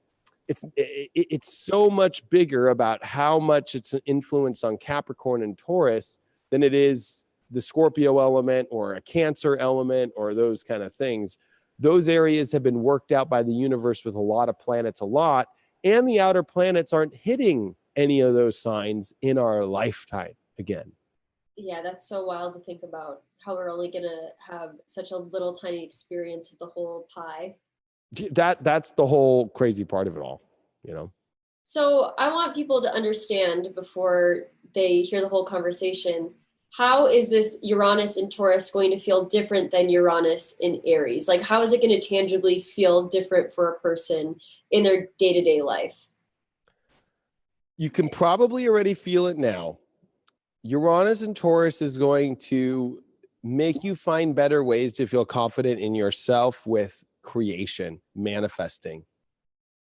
it's so much bigger about how much it's an influence on Capricorn and Taurus than it is the Scorpio element or a Cancer element or those kind of things. Those areas have been worked out by the universe with a lot of planets a lot, and the outer planets aren't hitting any of those signs in our lifetime again. Yeah, that's so wild to think about, how we're only going to have such a little tiny experience of the whole pie. That's the whole crazy part of it all, you know? So I want people to understand before they hear the whole conversation, how is this Uranus in Taurus going to feel different than Uranus in Aries? Like, how is it going to tangibly feel different for a person in their day-to-day life? You can probably already feel it now. Uranus in Taurus is going to make you find better ways to feel confident in yourself with creation, manifesting.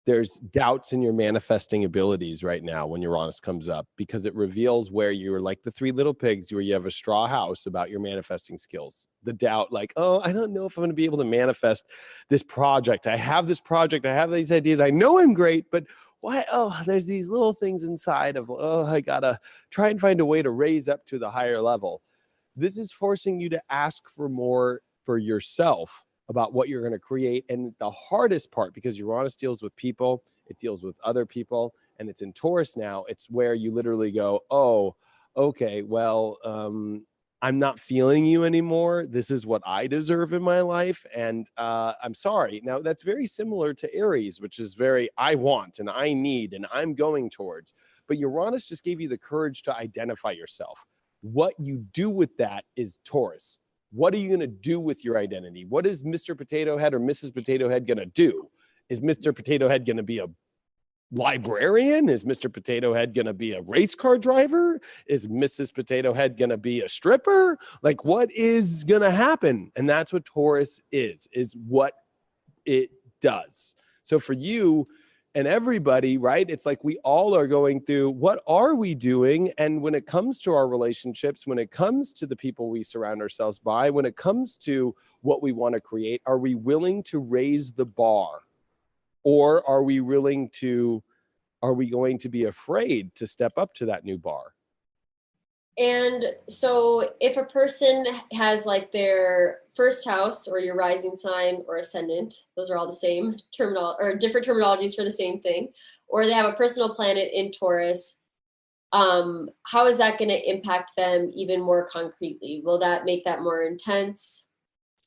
There's doubts in your manifesting abilities right now when Uranus comes up, because it reveals where you're like the three little pigs, where you have a straw house about your manifesting skills. The doubt, like, oh, I don't know if I'm going to be able to manifest this project. I have this project. I have these ideas. I know I'm great, but why? Oh, there's these little things inside of, oh, I got to try and find a way to raise up to the higher level. This is forcing you to ask for more for yourself about what you're going to create. And the hardest part, because Uranus deals with people, it deals with other people, and it's in Taurus now, it's where you literally go, oh, okay, well, I'm not feeling you anymore. This is what I deserve in my life, and I'm sorry. Now, that's very similar to Aries, which is very, I want and I need and I'm going towards. But Uranus just gave you the courage to identify yourself. What you do with that is Taurus. What are you going to do with your identity? What is Mr. Potato Head or Mrs. Potato Head going to do? Is Mr. Potato Head going to be a librarian? Is Mr. Potato Head going to be a race car driver? Is Mrs. Potato Head going to be a stripper? Like, what is going to happen? And that's what Taurus is what it does. So for you and everybody, right? It's like we all are going through, what are we doing? And when it comes to our relationships, when it comes to the people we surround ourselves by, when it comes to what we want to create, are we willing to raise the bar? Or are we going to be afraid to step up to that new bar? And so if a person has like their first house or your rising sign or ascendant, those are all the same or different terminologies for the same thing, or they have a personal planet in Taurus, how is that going to impact them even more concretely? Will that make that more intense?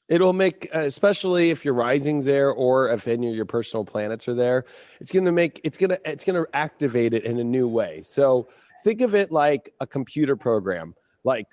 It'll make, especially if your rising's there or if any of your personal planets are there, it's going to activate it in a new way. So think of it like a computer program. Like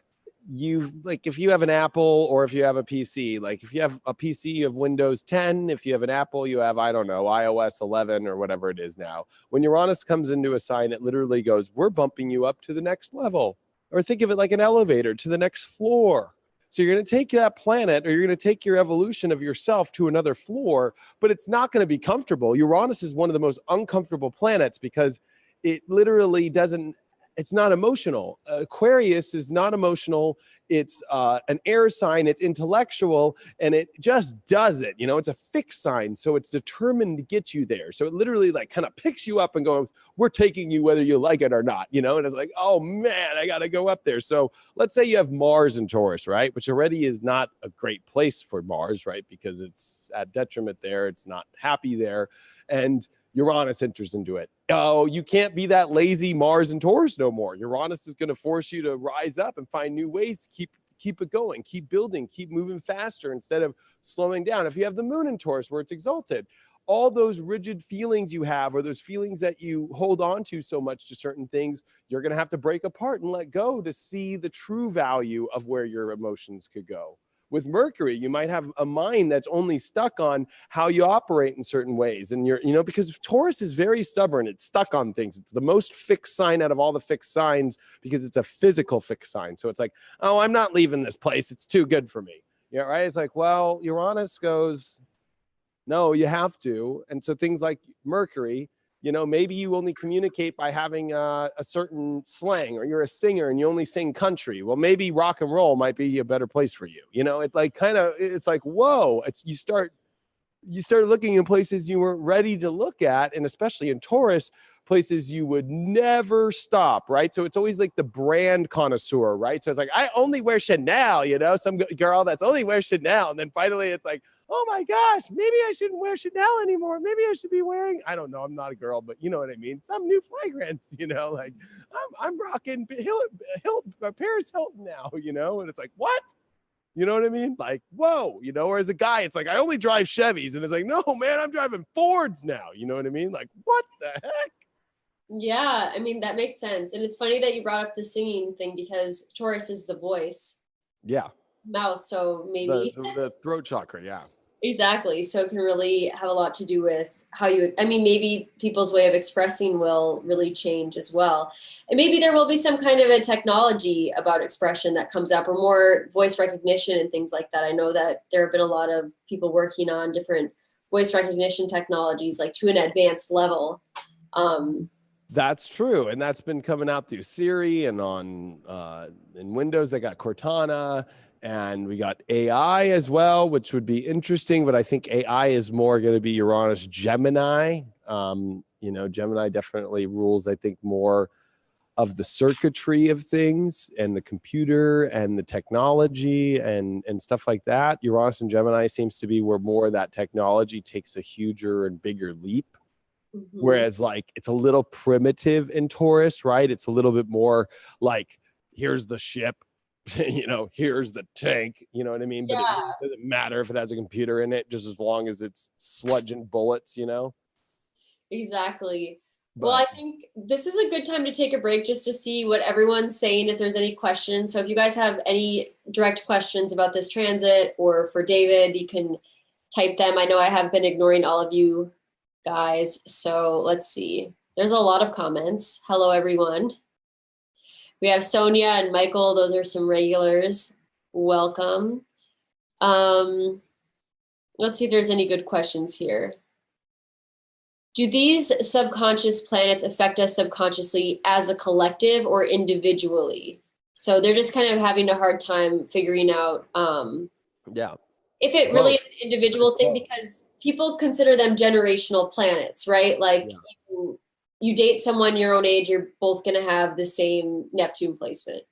if you have an Apple or if you have a PC, like if you have a PC, you have Windows 10. If you have an Apple, you have, I don't know, iOS 11 or whatever it is now. When Uranus comes into a sign, it literally goes, we're bumping you up to the next level. Or think of it like an elevator to the next floor. So you're going to take that planet, or you're going to take your evolution of yourself to another floor, but it's not going to be comfortable. Uranus is one of the most uncomfortable planets because it literally doesn't it's not emotional. Aquarius is not emotional. It's an air sign. It's intellectual, and it just does it. You know, it's a fixed sign, so it's determined to get you there. So it literally like kind of picks you up and goes, "We're taking you whether you like it or not." You know, and it's like, "Oh man, I got to go up there." So let's say you have Mars in Taurus, right? Which already is not a great place for Mars, right? Because it's at detriment there. It's not happy there, and Uranus enters into it. Oh, you can't be that lazy Mars and Taurus no more. Uranus is going to force you to rise up and find new ways to keep it going, keep building, keep moving faster instead of slowing down. If you have the moon in Taurus where it's exalted, all those rigid feelings you have, or those feelings that you hold on to so much to certain things, you're going to have to break apart and let go to see the true value of where your emotions could go. With Mercury, you might have a mind that's only stuck on how you operate in certain ways. And because Taurus is very stubborn, it's stuck on things. It's the most fixed sign out of all the fixed signs because it's a physical fixed sign. So it's like, oh, I'm not leaving this place. It's too good for me. Yeah, right. It's like, well, Uranus goes, no, you have to. And so things like Mercury, maybe you only communicate by having a certain slang, or you're a singer and you only sing country. Well, maybe rock and roll might be a better place for you. It's like, whoa, you start looking in places you weren't ready to look at. And especially in Taurus, places you would never stop, right? So it's always like the brand connoisseur, right? So it's like, I only wear Chanel, some girl that's only wears Chanel. And then finally it's like, oh my gosh, maybe I shouldn't wear Chanel anymore. Maybe I should be wearing, I don't know, I'm not a girl, but you know what I mean? Some new fragrance, like I'm rocking Paris Hilton now, and it's like, what? You know what I mean? Like, whoa, or as a guy, it's like, I only drive Chevys. And it's like, no, man, I'm driving Fords now. You know what I mean? Like, what the heck? Yeah, I mean, that makes sense. And it's funny that you brought up the singing thing because Taurus is the voice. Yeah. Mouth. So maybe the throat chakra. Yeah. Exactly. So it can really have a lot to do with maybe people's way of expressing will really change as well. And maybe there will be some kind of a technology about expression that comes up, or more voice recognition and things like that. I know that there have been a lot of people working on different voice recognition technologies, like to an advanced level. That's true. And that's been coming out through Siri, and on in Windows, they got Cortana. And we got AI as well, which would be interesting, but I think AI is more going to be Uranus Gemini. Gemini definitely rules, I think, more of the circuitry of things and the computer and the technology and stuff like that. Uranus and Gemini seems to be where more of that technology takes a huger and bigger leap. Mm-hmm. Whereas like it's a little primitive in Taurus, right? It's a little bit more like, here's the ship. Here's the tank, you know what I mean? But yeah. It doesn't matter if it has a computer in it, just as long as it's sludging bullets, Exactly. Well, I think this is a good time to take a break just to see what everyone's saying, if there's any questions. So if you guys have any direct questions about this transit or for David, you can type them. I know I have been ignoring all of you guys. So let's see. There's a lot of comments. Hello, everyone. We have Sonia and Michael. Those are some regulars. Welcome. Let's see if there's any good questions here. Do these subconscious planets affect us subconsciously as a collective or individually? So they're just kind of having a hard time figuring out if it really is an individual thing, because people consider them generational planets, right? Like you date someone your own age, you're both going to have the same Neptune placement,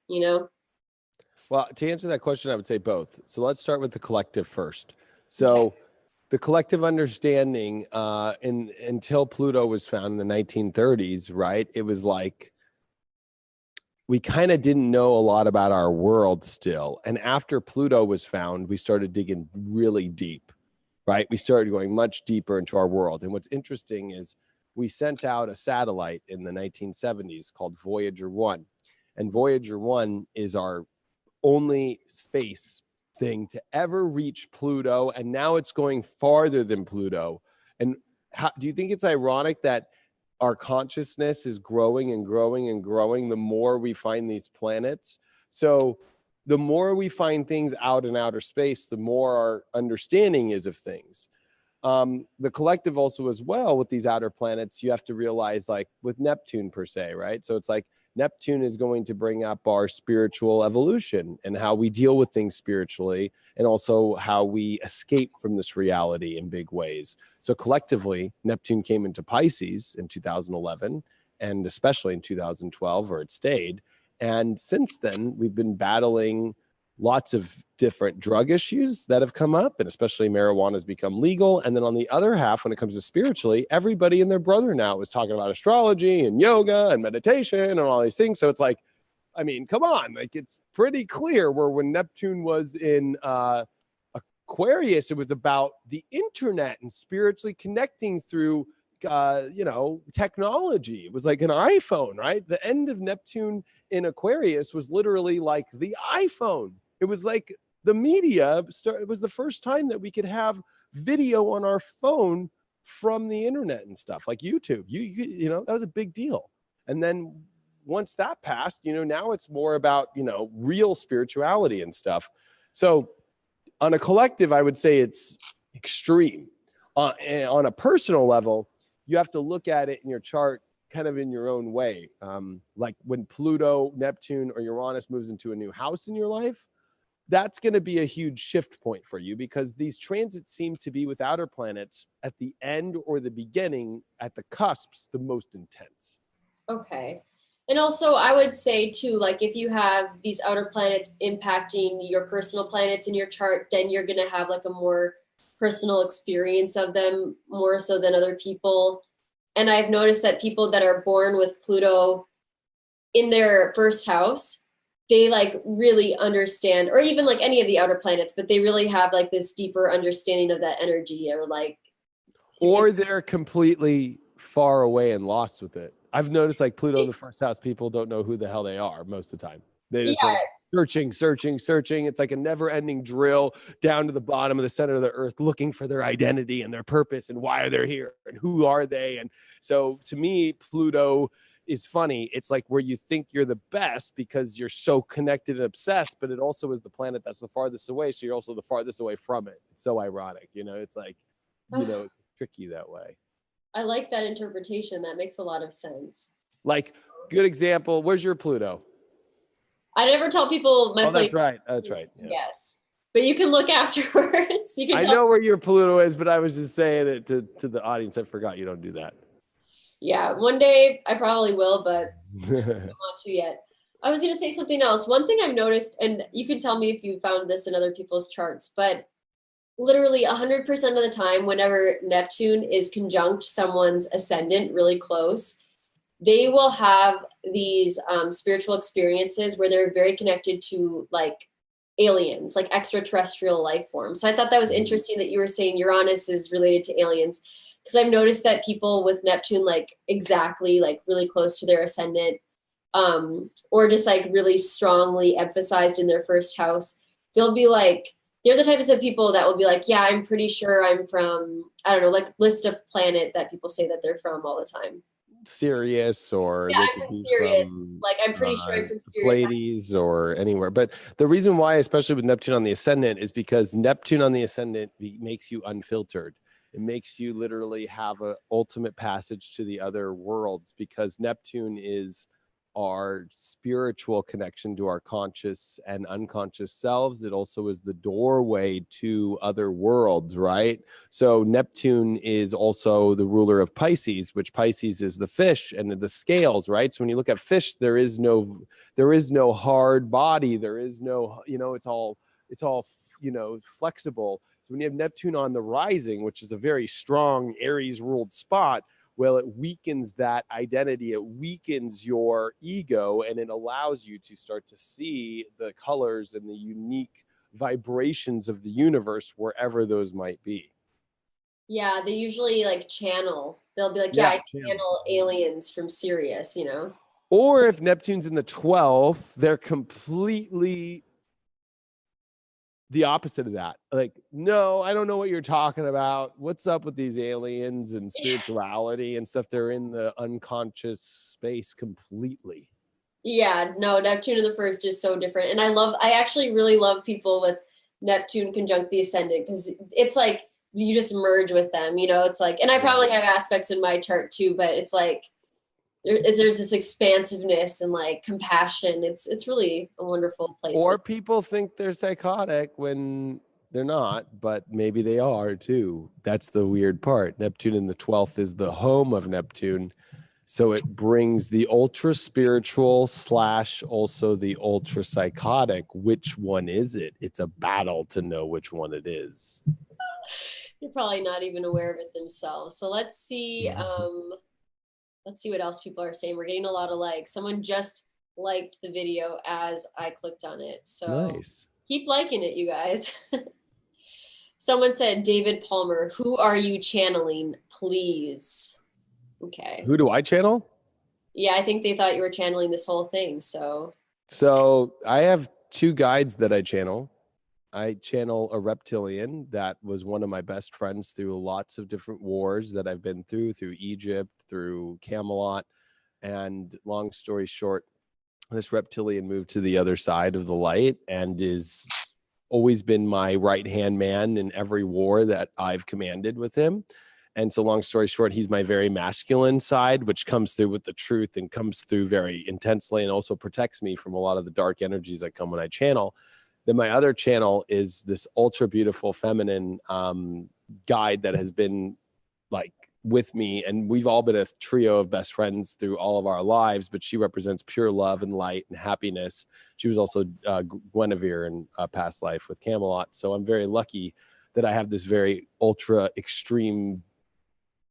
Well, to answer that question, I would say both. So let's start with the collective first. So the collective understanding until Pluto was found in the 1930s, right? It was like we kind of didn't know a lot about our world still. And after Pluto was found, we started digging really deep, right? We started going much deeper into our world. And what's interesting is we sent out a satellite in the 1970s called Voyager 1. And Voyager 1 is our only space thing to ever reach Pluto. And now it's going farther than Pluto. And do you think it's ironic that our consciousness is growing and growing and growing the more we find these planets? So the more we find things out in outer space, the more our understanding is of things. The collective also as well with these outer planets, you have to realize, like with Neptune per se, right? So it's like Neptune is going to bring up our spiritual evolution and how we deal with things spiritually, and also how we escape from this reality in big ways. So collectively, Neptune came into Pisces in 2011, and especially in 2012, where it stayed. And since then, we've been battling lots of different drug issues that have come up, and especially marijuana has become legal. And then on the other half, when it comes to spiritually, everybody and their brother now is talking about astrology and yoga and meditation and all these things. So it's like, I mean, come on, like it's pretty clear where when Neptune was in Aquarius, it was about the internet and spiritually connecting through technology. It was like an iPhone, right? The end of Neptune in Aquarius was literally like the iPhone. It was like the media it was the first time that we could have video on our phone from the internet and stuff like YouTube. You know, that was a big deal. And then once that passed, now it's more about, real spirituality and stuff. So on a collective, I would say it's extreme. On a personal level, you have to look at it in your chart kind of in your own way. Like when Pluto, Neptune, or Uranus moves into a new house in your life, that's going to be a huge shift point for you, because these transits seem to be with outer planets at the end or the beginning, at the cusps, the most intense. Okay. And also I would say too, like if you have these outer planets impacting your personal planets in your chart, then you're going to have like a more personal experience of them more so than other people. And I've noticed that people that are born with Pluto in their first house, they like really understand, or even like any of the outer planets, but they really have like this deeper understanding of that energy, or they're completely far away and lost with it. I've noticed like Pluto in the first house, people don't know who the hell they are most of the time. They just are searching. It's like a never ending drill down to the bottom of the center of the earth, looking for their identity and their purpose and why are they here and who are they? And so to me, Pluto is funny. It's like where you think you're the best because you're so connected and obsessed, but it also is the planet that's the farthest away. So you're also the farthest away from it. It's so ironic, it's like, it's tricky that way. I like that interpretation. That makes a lot of sense. Like, good example. Where's your Pluto? I never tell people my place. That's right. Yeah. Yes. But you can look afterwards. I know where your Pluto is, but I was just saying it to the audience. I forgot you don't do that. Yeah, one day I probably will, but I don't want to yet. I was going to say something else. One thing I've noticed, and you can tell me if you found this in other people's charts, but literally 100% of the time, whenever Neptune is conjunct someone's ascendant really close, they will have these spiritual experiences where they're very connected to like aliens, like extraterrestrial life forms. So I thought that was interesting that you were saying Uranus is related to aliens, because I've noticed that people with Neptune, like exactly like really close to their ascendant, or just like really strongly emphasized in their first house, they'll be like, they're the types of people that will be like, yeah, I'm pretty sure I'm from, I don't know, like list a planet that people say that they're from all the time. Sirius, or yeah, I'm from Sirius. Like I'm pretty sure I'm from Sirius. Pleiades or anywhere. But the reason why, especially with Neptune on the ascendant, is because Neptune on the ascendant makes you unfiltered. It makes you literally have an ultimate passage to the other worlds, because Neptune is our spiritual connection to our conscious and unconscious selves. It also is the doorway to other worlds, right? So Neptune is also the ruler of Pisces, which Pisces is the fish and the scales, right? So when you look at fish, there is no hard body. There is no, it's all flexible. So when you have Neptune on the rising, which is a very strong Aries ruled spot, well, it weakens that identity. It weakens your ego, and it allows you to start to see the colors and the unique vibrations of the universe wherever those might be. Yeah, they usually like channel. They'll be like, I channel aliens from Sirius, Or if Neptune's in the 12th, they're completely the opposite of that. Like, no, I don't know what you're talking about. What's up with these aliens and spirituality and stuff? They're in the unconscious space completely. Yeah, no, Neptune in the first is so different. And I actually really love people with Neptune conjunct the ascendant, because it's like you just merge with them, it's like, and I probably have aspects in my chart too, but it's like there's this expansiveness and like compassion. It's really a wonderful place. Or people think they're psychotic when they're not, but maybe they are too. That's the weird part. Neptune in the 12th is the home of Neptune. So it brings the ultra spiritual / also the ultra psychotic. Which one is it? It's a battle to know which one it is. They're probably not even aware of it themselves. So let's see. Let's see what else people are saying. We're getting a lot of likes. Someone just liked the video as I clicked on it. So Nice. Keep liking it, you guys. Someone said, David Palmer, who are you channeling, please? Okay. Who do I channel? Yeah, I think they thought you were channeling this whole thing. So I have 2 guides that I channel. I channel a reptilian that was one of my best friends through lots of different wars that I've been through Egypt, through Camelot. And long story short, this reptilian moved to the other side of the light and is always been my right-hand man in every war that I've commanded with him. And so long story short, he's my very masculine side, which comes through with the truth and comes through very intensely and also protects me from a lot of the dark energies that come when I channel. Then my other channel is this ultra beautiful feminine guide that has been like with me, and we've all been a trio of best friends through all of our lives, but she represents pure love and light and happiness. She was also Guinevere in a past life with Camelot. So I'm very lucky that I have this very ultra extreme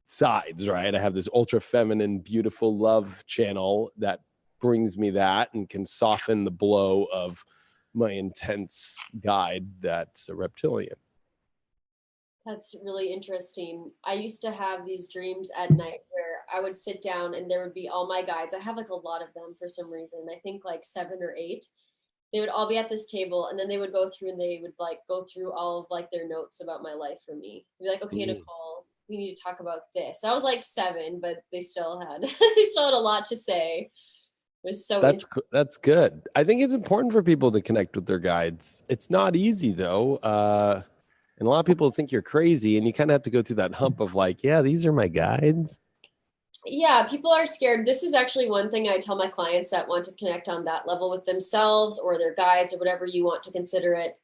sides, right? I have this ultra feminine, beautiful love channel that brings me that and can soften the blow of my intense guide that's a reptilian. That's really interesting. I used to have these dreams at night where I would sit down and there would be all my guides. I have like a lot of them for some reason. I think like 7 or 8. They would all be at this table and then they would go through and they would like go through all of like their notes about my life for me. They'd be like, okay, Nicole, we need to talk about this. I was like 7, but they still had a lot to say. It was so that's good. I think it's important for people to connect with their guides. It's not easy though. And a lot of people think you're crazy and you kind of have to go through that hump of like, yeah, these are my guides. Yeah, people are scared. This is actually one thing I tell my clients that want to connect on that level with themselves or their guides or whatever you want to consider it.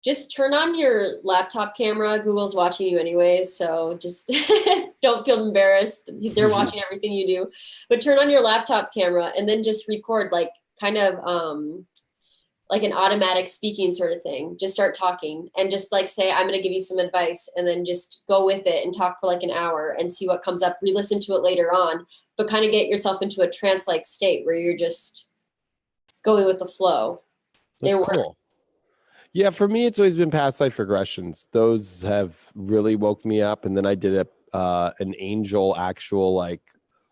Just turn on your laptop camera. Google's watching you anyways, so just don't feel embarrassed. They're watching everything you do. But turn on your laptop camera and then just record like kind of like an automatic speaking sort of thing. Just start talking and just like say, I'm going to give you some advice, and then just go with it and talk for like an hour and see what comes up. Re-listen to it later on, but kind of get yourself into a trance-like state where you're just going with the flow. That's cool. Yeah, for me, it's always been past life regressions. Those have really woke me up. And then I did an angel actual like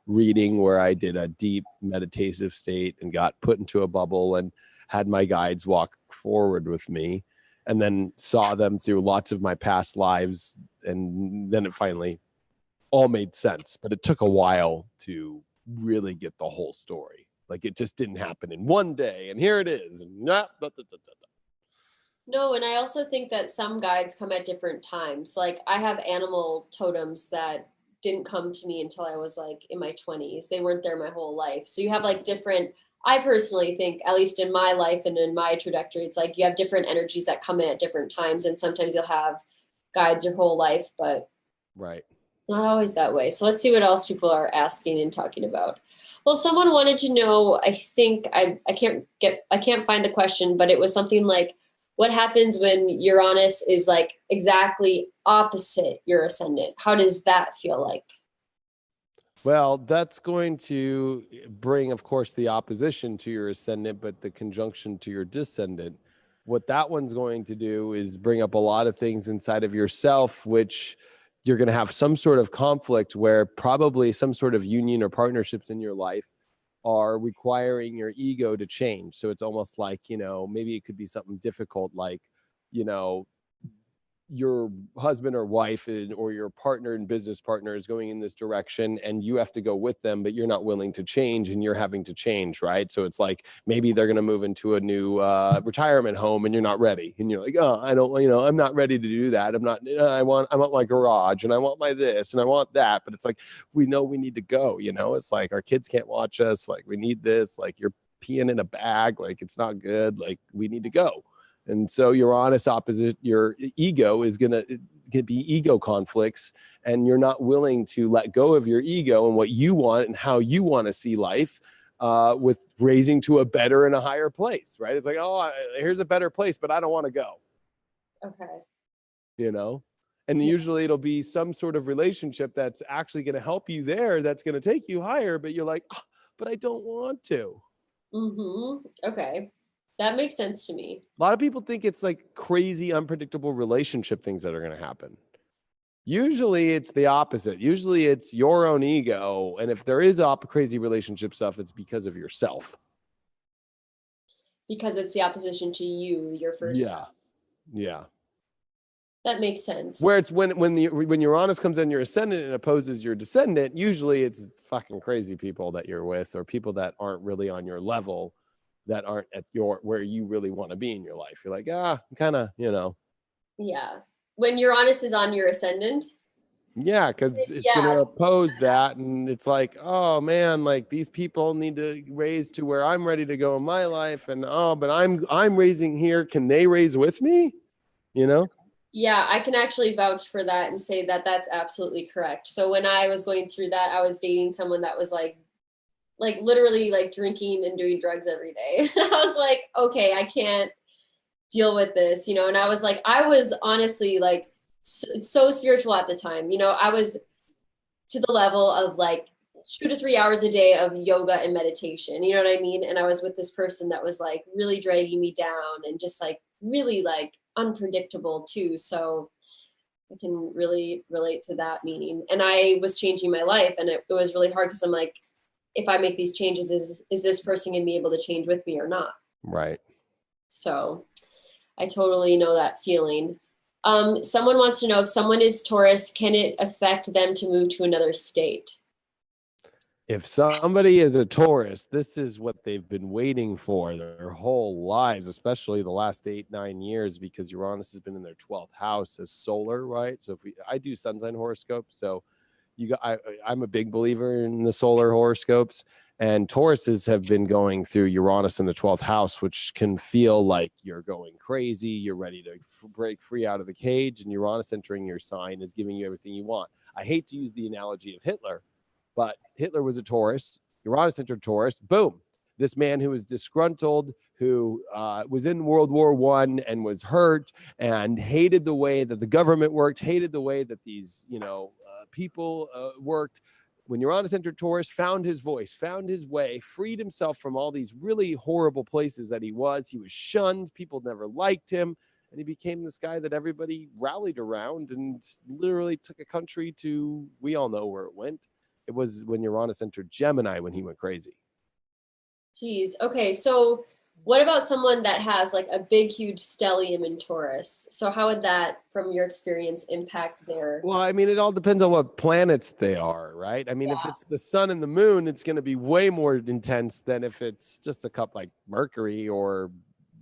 reading where I did a deep meditative state and got put into a bubble and had my guides walk forward with me, and then saw them through lots of my past lives. And then it finally all made sense, but it took a while to really get the whole story. Like it just didn't happen in one day and here it is. And No, and I also think that some guides come at different times. Like I have animal totems that didn't come to me until I was like in my 20s. They weren't there my whole life. So you have like different, I personally think, at least in my life and in my trajectory, it's like you have different energies that come in at different times. And sometimes you'll have guides your whole life, but right. Not always that way. So let's see what else people are asking and talking about. Well, someone wanted to know, I think I can't find the question, but it was something like, what happens when Uranus is like exactly opposite your ascendant? How does that feel like? Well, that's going to bring, of course, the opposition to your ascendant, but the conjunction to your descendant. What that one's going to do is bring up a lot of things inside of yourself, which you're going to have some sort of conflict where probably some sort of union or partnerships in your life are requiring your ego to change. So it's almost like, maybe it could be something difficult, like, your husband or wife or your partner and business partner is going in this direction and you have to go with them, but you're not willing to change and you're having to change, right? So it's like maybe they're going to move into a new retirement home and you're not ready. And you're like, oh, I don't, I'm not ready to do that. I want my garage and I want my this and I want that. But it's like, we know we need to go, it's like our kids can't watch us. Like we need this, like you're peeing in a bag. Like it's not good. Like we need to go. And so Uranus opposite your ego is going to be ego conflicts, and you're not willing to let go of your ego and what you want and how you want to see life with raising to a better and a higher place, right? It's like, oh, here's a better place, but I don't want to go. Okay. And usually it'll be some sort of relationship that's actually going to help you there, that's going to take you higher, but you're like, oh, but I don't want to. Okay. That makes sense to me. A lot of people think it's like crazy, unpredictable relationship things that are going to happen. Usually it's the opposite. Usually it's your own ego. And if there is crazy relationship stuff, it's because of yourself. Because it's the opposition to you, your first. Yeah. That makes sense. Where it's when Uranus comes in your ascendant and opposes your descendant, usually it's fucking crazy people that you're with, or people that aren't really on your level, that aren't at where you really want to be in your life. You're like, kind of, Yeah. When Uranus is on your ascendant. Yeah, because it's going to oppose that. And it's like, oh man, like these people need to raise to where I'm ready to go in my life. And but I'm raising here. Can they raise with me? Yeah, I can actually vouch for that and say that that's absolutely correct. So when I was going through that, I was dating someone that was like literally like drinking and doing drugs every day. I was like, okay, I can't deal with this, and I was like, I was honestly like so spiritual at the time. I was to the level of like 2 to 3 hours a day of yoga and meditation, you know what I mean? And I was with this person that was like really dragging me down and just like really like unpredictable too. So I can really relate to that meaning. And I was changing my life, and it was really hard because I'm like, if I make these changes, is this person going to be able to change with me or not? Right. So I totally know that feeling. Someone wants to know, if someone is Taurus, can it affect them to move to another state? If somebody is a Taurus, this is what they've been waiting for their whole lives, especially the last 8-9 years, because Uranus has been in their 12th house as solar, right? So I do sun sign horoscopes, so I'm a big believer in the solar horoscopes, and Tauruses have been going through Uranus in the 12th house, which can feel like you're going crazy. You're ready to break free out of the cage, and Uranus entering your sign is giving you everything you want. I hate to use the analogy of Hitler, but Hitler was a Taurus. Uranus entered Taurus. Boom. This man who was disgruntled, who was in World War I and was hurt and hated the way that the government worked, hated the way that these, people worked. When Uranus entered Taurus, found his voice, found his way, freed himself from all these really horrible places that he was. He was shunned. People never liked him. And he became this guy that everybody rallied around and literally took a country to, we all know where it went. It was when Uranus entered Gemini when he went crazy. Jeez. Okay. So what about someone that has like a big, huge stellium in Taurus? So how would that, from your experience, impact their... Well, I mean, it all depends on what planets they are, right? I mean, if it's the sun and the moon, it's going to be way more intense than if it's just a cup like Mercury or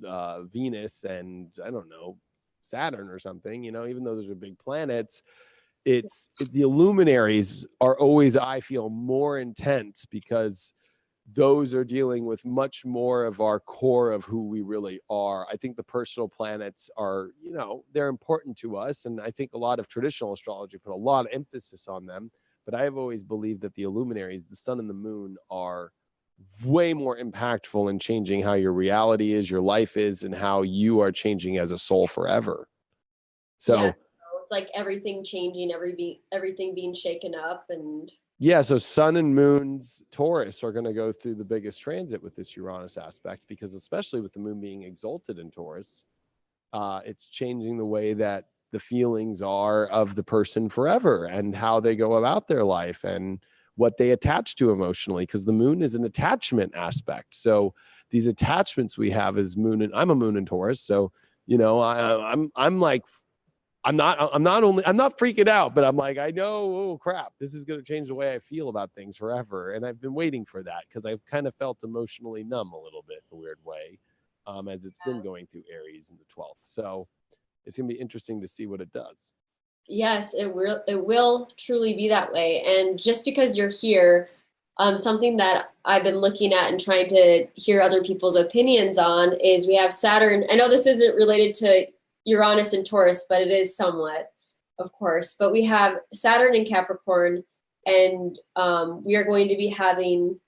Venus and, I don't know, Saturn or something, even though those are big planets. The luminaries are always, I feel, more intense because those are dealing with much more of our core of who we really are. I think the personal planets are, they're important to us. And I think a lot of traditional astrology put a lot of emphasis on them. But I have always believed that the luminaries, the sun and the moon, are way more impactful in changing how your reality is, your life is, and how you are changing as a soul forever. So it's like everything changing, everything being shaken up. And so sun and moon's Taurus are going to go through the biggest transit with this Uranus aspect, because especially with the moon being exalted in Taurus, it's changing the way that the feelings are of the person forever and how they go about their life and what they attach to emotionally, because the moon is an attachment aspect. So these attachments we have as moon, and I'm a moon in Taurus. So, I'm like I'm not freaking out, but I'm like, I know, oh crap, this is going to change the way I feel about things forever. And I've been waiting for that because I've kind of felt emotionally numb a little bit in a weird way, as it's been going through Aries in the 12th. So it's going to be interesting to see what it does. Yes, it will truly be that way. And just because you're here, something that I've been looking at and trying to hear other people's opinions on is we have Saturn. I know this isn't related to Uranus and Taurus, but it is somewhat, of course. But we have Saturn in Capricorn, and we are going to be having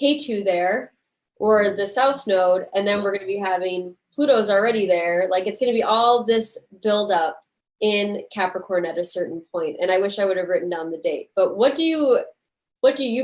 K2 there, or the South Node, and then we're going to be having Pluto's already there. Like, it's going to be all this buildup in Capricorn at a certain point. And I wish I would have written down the date. But what do you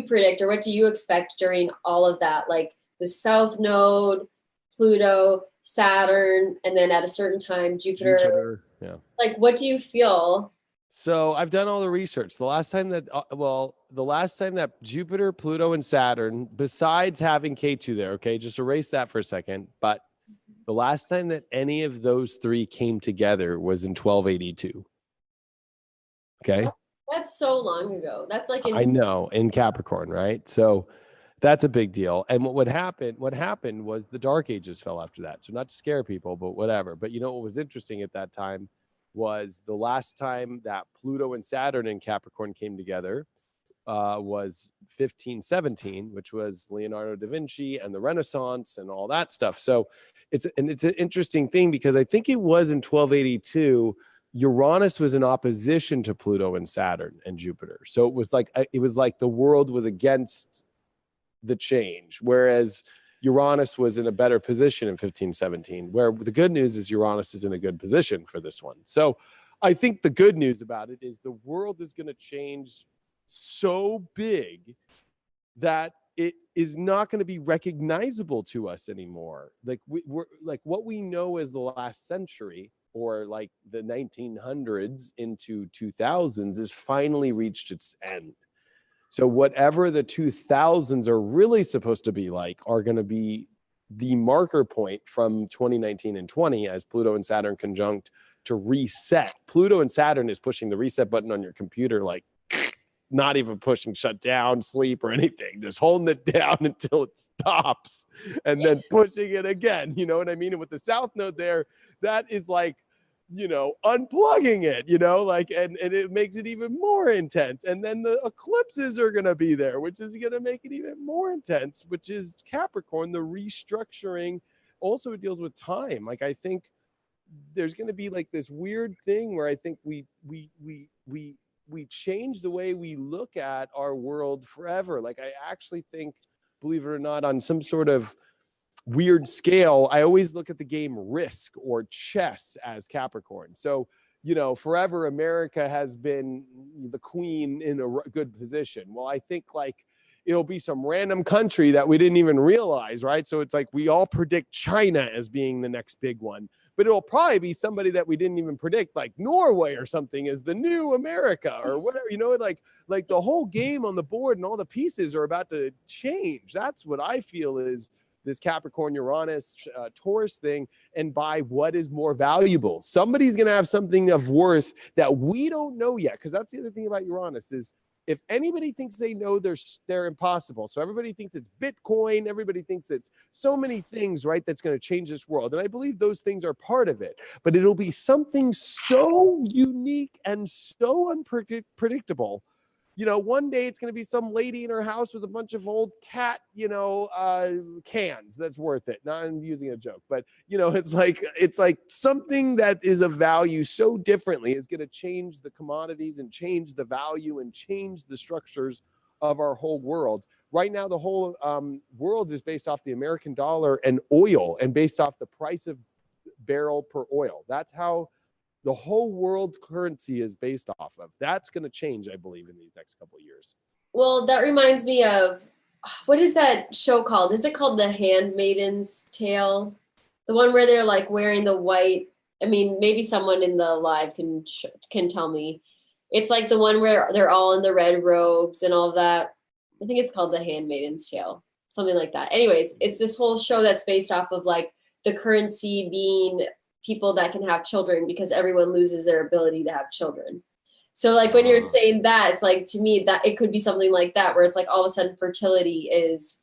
predict, or what do you expect during all of that? Like the South Node, Pluto, Saturn, and then at a certain time, Jupiter. Yeah. Like, what do you feel? So I've done all the research. The last time that Jupiter, Pluto, and Saturn, besides having K2 there, okay, just erase that for a second. But the last time that any of those three came together was in 1282. Okay. That's so long ago. That's like I know, in Capricorn, right? So that's a big deal. And what happened was the Dark Ages fell after that. So not to scare people, but whatever. But you know what was interesting at that time was the last time that Pluto and Saturn in Capricorn came together was 1517, which was Leonardo da Vinci and the Renaissance and all that stuff. So it's an interesting thing because I think it was in 1282, Uranus was in opposition to Pluto and Saturn and Jupiter. So it was like the world was against the change, whereas Uranus was in a better position in 1517, where the good news is Uranus is in a good position for this one. So I think the good news about it is the world is going to change so big that it is not going to be recognizable to us anymore. Like we're like what we know as the last century, or like the 1900s into 2000s, is finally reached its end. So whatever the 2000s are really supposed to be like are going to be the marker point from 2019 and 20 as Pluto and Saturn conjunct to reset. Pluto and Saturn is pushing the reset button on your computer, like not even pushing shut down, sleep, or anything, just holding it down until it stops and then pushing it again. You know what I mean? And with the South Node there, that is like, you know, unplugging it, you know, like, and it makes it even more intense. And then the eclipses are going to be there, which is going to make it even more intense, which is Capricorn, the restructuring. Also, it deals with time. Like, I think there's going to be like this weird thing where I think we change the way we look at our world forever. Like, I actually think, believe it or not, on some sort of weird scale, I always look at the game Risk or chess as Capricorn. So, you know, forever America has been the queen in a good position. Well, I think like it'll be some random country that we didn't even realize, right? So it's like we all predict China as being the next big one, but it'll probably be somebody that we didn't even predict, like Norway or something is the new America or whatever, you know, like the whole game on the board and all the pieces are about to change. That's what I feel is this Capricorn, Uranus, Taurus thing, and buy what is more valuable. Somebody's going to have something of worth that we don't know yet. Because that's the other thing about Uranus is if anybody thinks they know, they're impossible. So everybody thinks it's Bitcoin. Everybody thinks it's so many things, right, that's going to change this world. And I believe those things are part of it. But it'll be something so unique and so unpredictable. You know, one day it's going to be some lady in her house with a bunch of old cat, you know, cans. That's worth it. Now I'm using a joke, but you know, it's like something that is of value so differently is going to change the commodities and change the value and change the structures of our whole world. Right now, the whole world is based off the American dollar and oil, and based off the price of barrel per oil. That's how the whole world currency is based off of. That's going to change, I believe, in these next couple of years. Well, that reminds me of, what is that show called? Is it called The Handmaiden's Tale? The one where they're like wearing the white. I mean, maybe someone in the live can tell me. It's like the one where they're all in the red robes and all of that. I think it's called The Handmaiden's Tale, something like that. Anyways, it's this whole show that's based off of like the currency being people that can have children because everyone loses their ability to have children. So like when you're saying that, it's like, to me, that it could be something like that, where it's like all of a sudden fertility is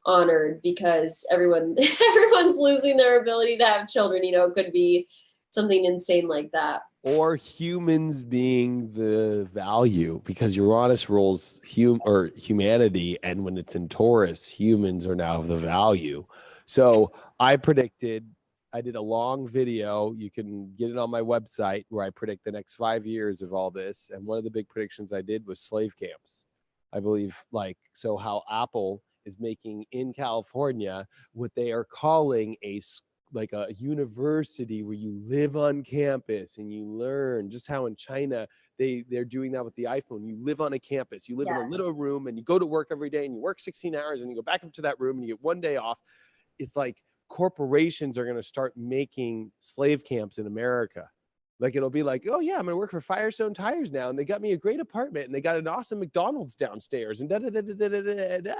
honored because everyone's losing their ability to have children. You know, it could be something insane like that. Or humans being the value, because Uranus rules humanity, and when it's in Taurus, humans are now the value. So I did a long video. You can get it on my website where I predict the next 5 years of all this. And one of the big predictions I did was slave camps. I believe, so how Apple is making in California what they are calling like a university where you live on campus and you learn, just how in China they're doing that with the iPhone. You live on a campus, you live in a little room, and you go to work every day and you work 16 hours and you go back up to that room and you get 1 day off. It's like corporations are going to start making slave camps in America. Like it'll be like, oh yeah, I'm going to work for Firestone Tires now, and they got me a great apartment and they got an awesome McDonald's downstairs and da da da da da da da.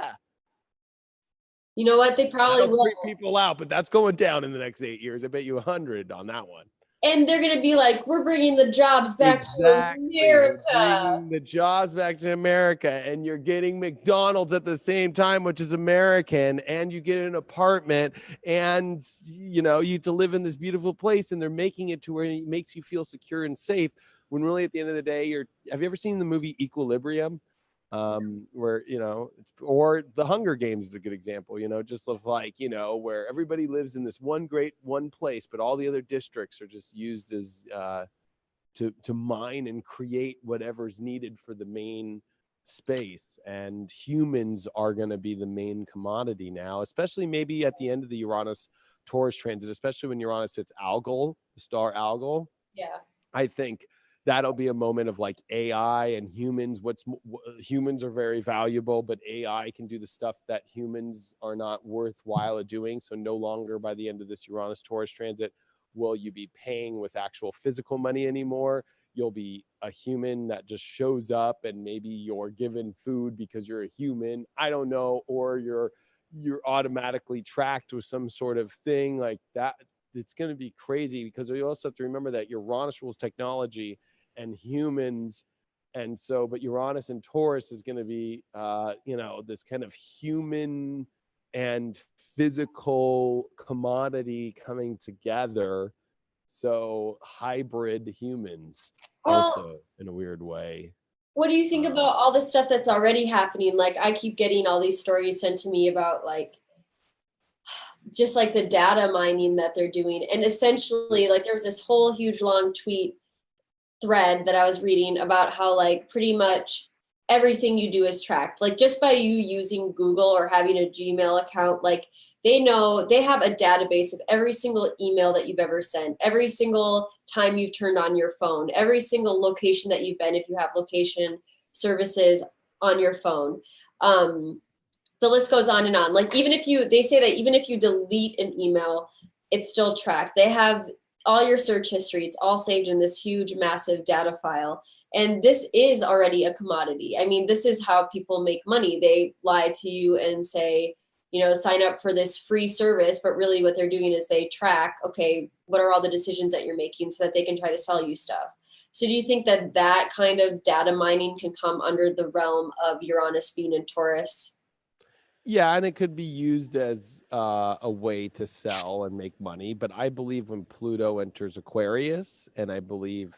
You know what? They probably will. Freak people out, but that's going down in the next 8 years. I bet you 100 on that one. And they're going to be like, we're bringing the jobs back to America. We're bringing the jobs back to America, and you're getting McDonald's at the same time, which is American, and you get an apartment, and you get to live in this beautiful place, and they're making it to where it makes you feel secure and safe. When really at the end of the day, have you ever seen the movie Equilibrium? Where or the Hunger Games is a good example, just of where everybody lives in this one place, but all the other districts are just used as to mine and create whatever's needed for the main space. And humans are going to be the main commodity now, especially maybe at the end of the Uranus Taurus transit, especially when Uranus hits Algol, the star Algol. Yeah, I think that'll be a moment of like AI and humans. Humans are very valuable, but AI can do the stuff that humans are not worthwhile at doing. So no longer by the end of this Uranus Taurus transit will you be paying with actual physical money anymore. You'll be a human that just shows up, and maybe you're given food because you're a human. I don't know, or you're automatically tracked with some sort of thing like that. It's going to be crazy, because you also have to remember that Uranus rules technology and humans. And so, but Uranus and Taurus is going to be, this kind of human and physical commodity coming together. So hybrid humans also in a weird way. What do you think about all the stuff that's already happening? Like, I keep getting all these stories sent to me about just like the data mining that they're doing. And essentially, like, there was this whole huge long tweet thread that I was reading about how pretty much everything you do is tracked. Like, just by you using Google or having a Gmail account, they know, they have a database of every single email that you've ever sent, every single time you've turned on your phone, every single location that you've been, if you have location services on your phone. The list goes on and on. They say that even if you delete an email, it's still tracked. They have all your search history. It's all saved in this huge, massive data file. And this is already a commodity. I mean, this is how people make money. They lie to you and say, sign up for this free service. But really what they're doing is they track, okay, what are all the decisions that you're making, so that they can try to sell you stuff. So do you think that that kind of data mining can come under the realm of Uranus being in Taurus? Yeah, and it could be used as a way to sell and make money. But I believe when Pluto enters Aquarius, and I believe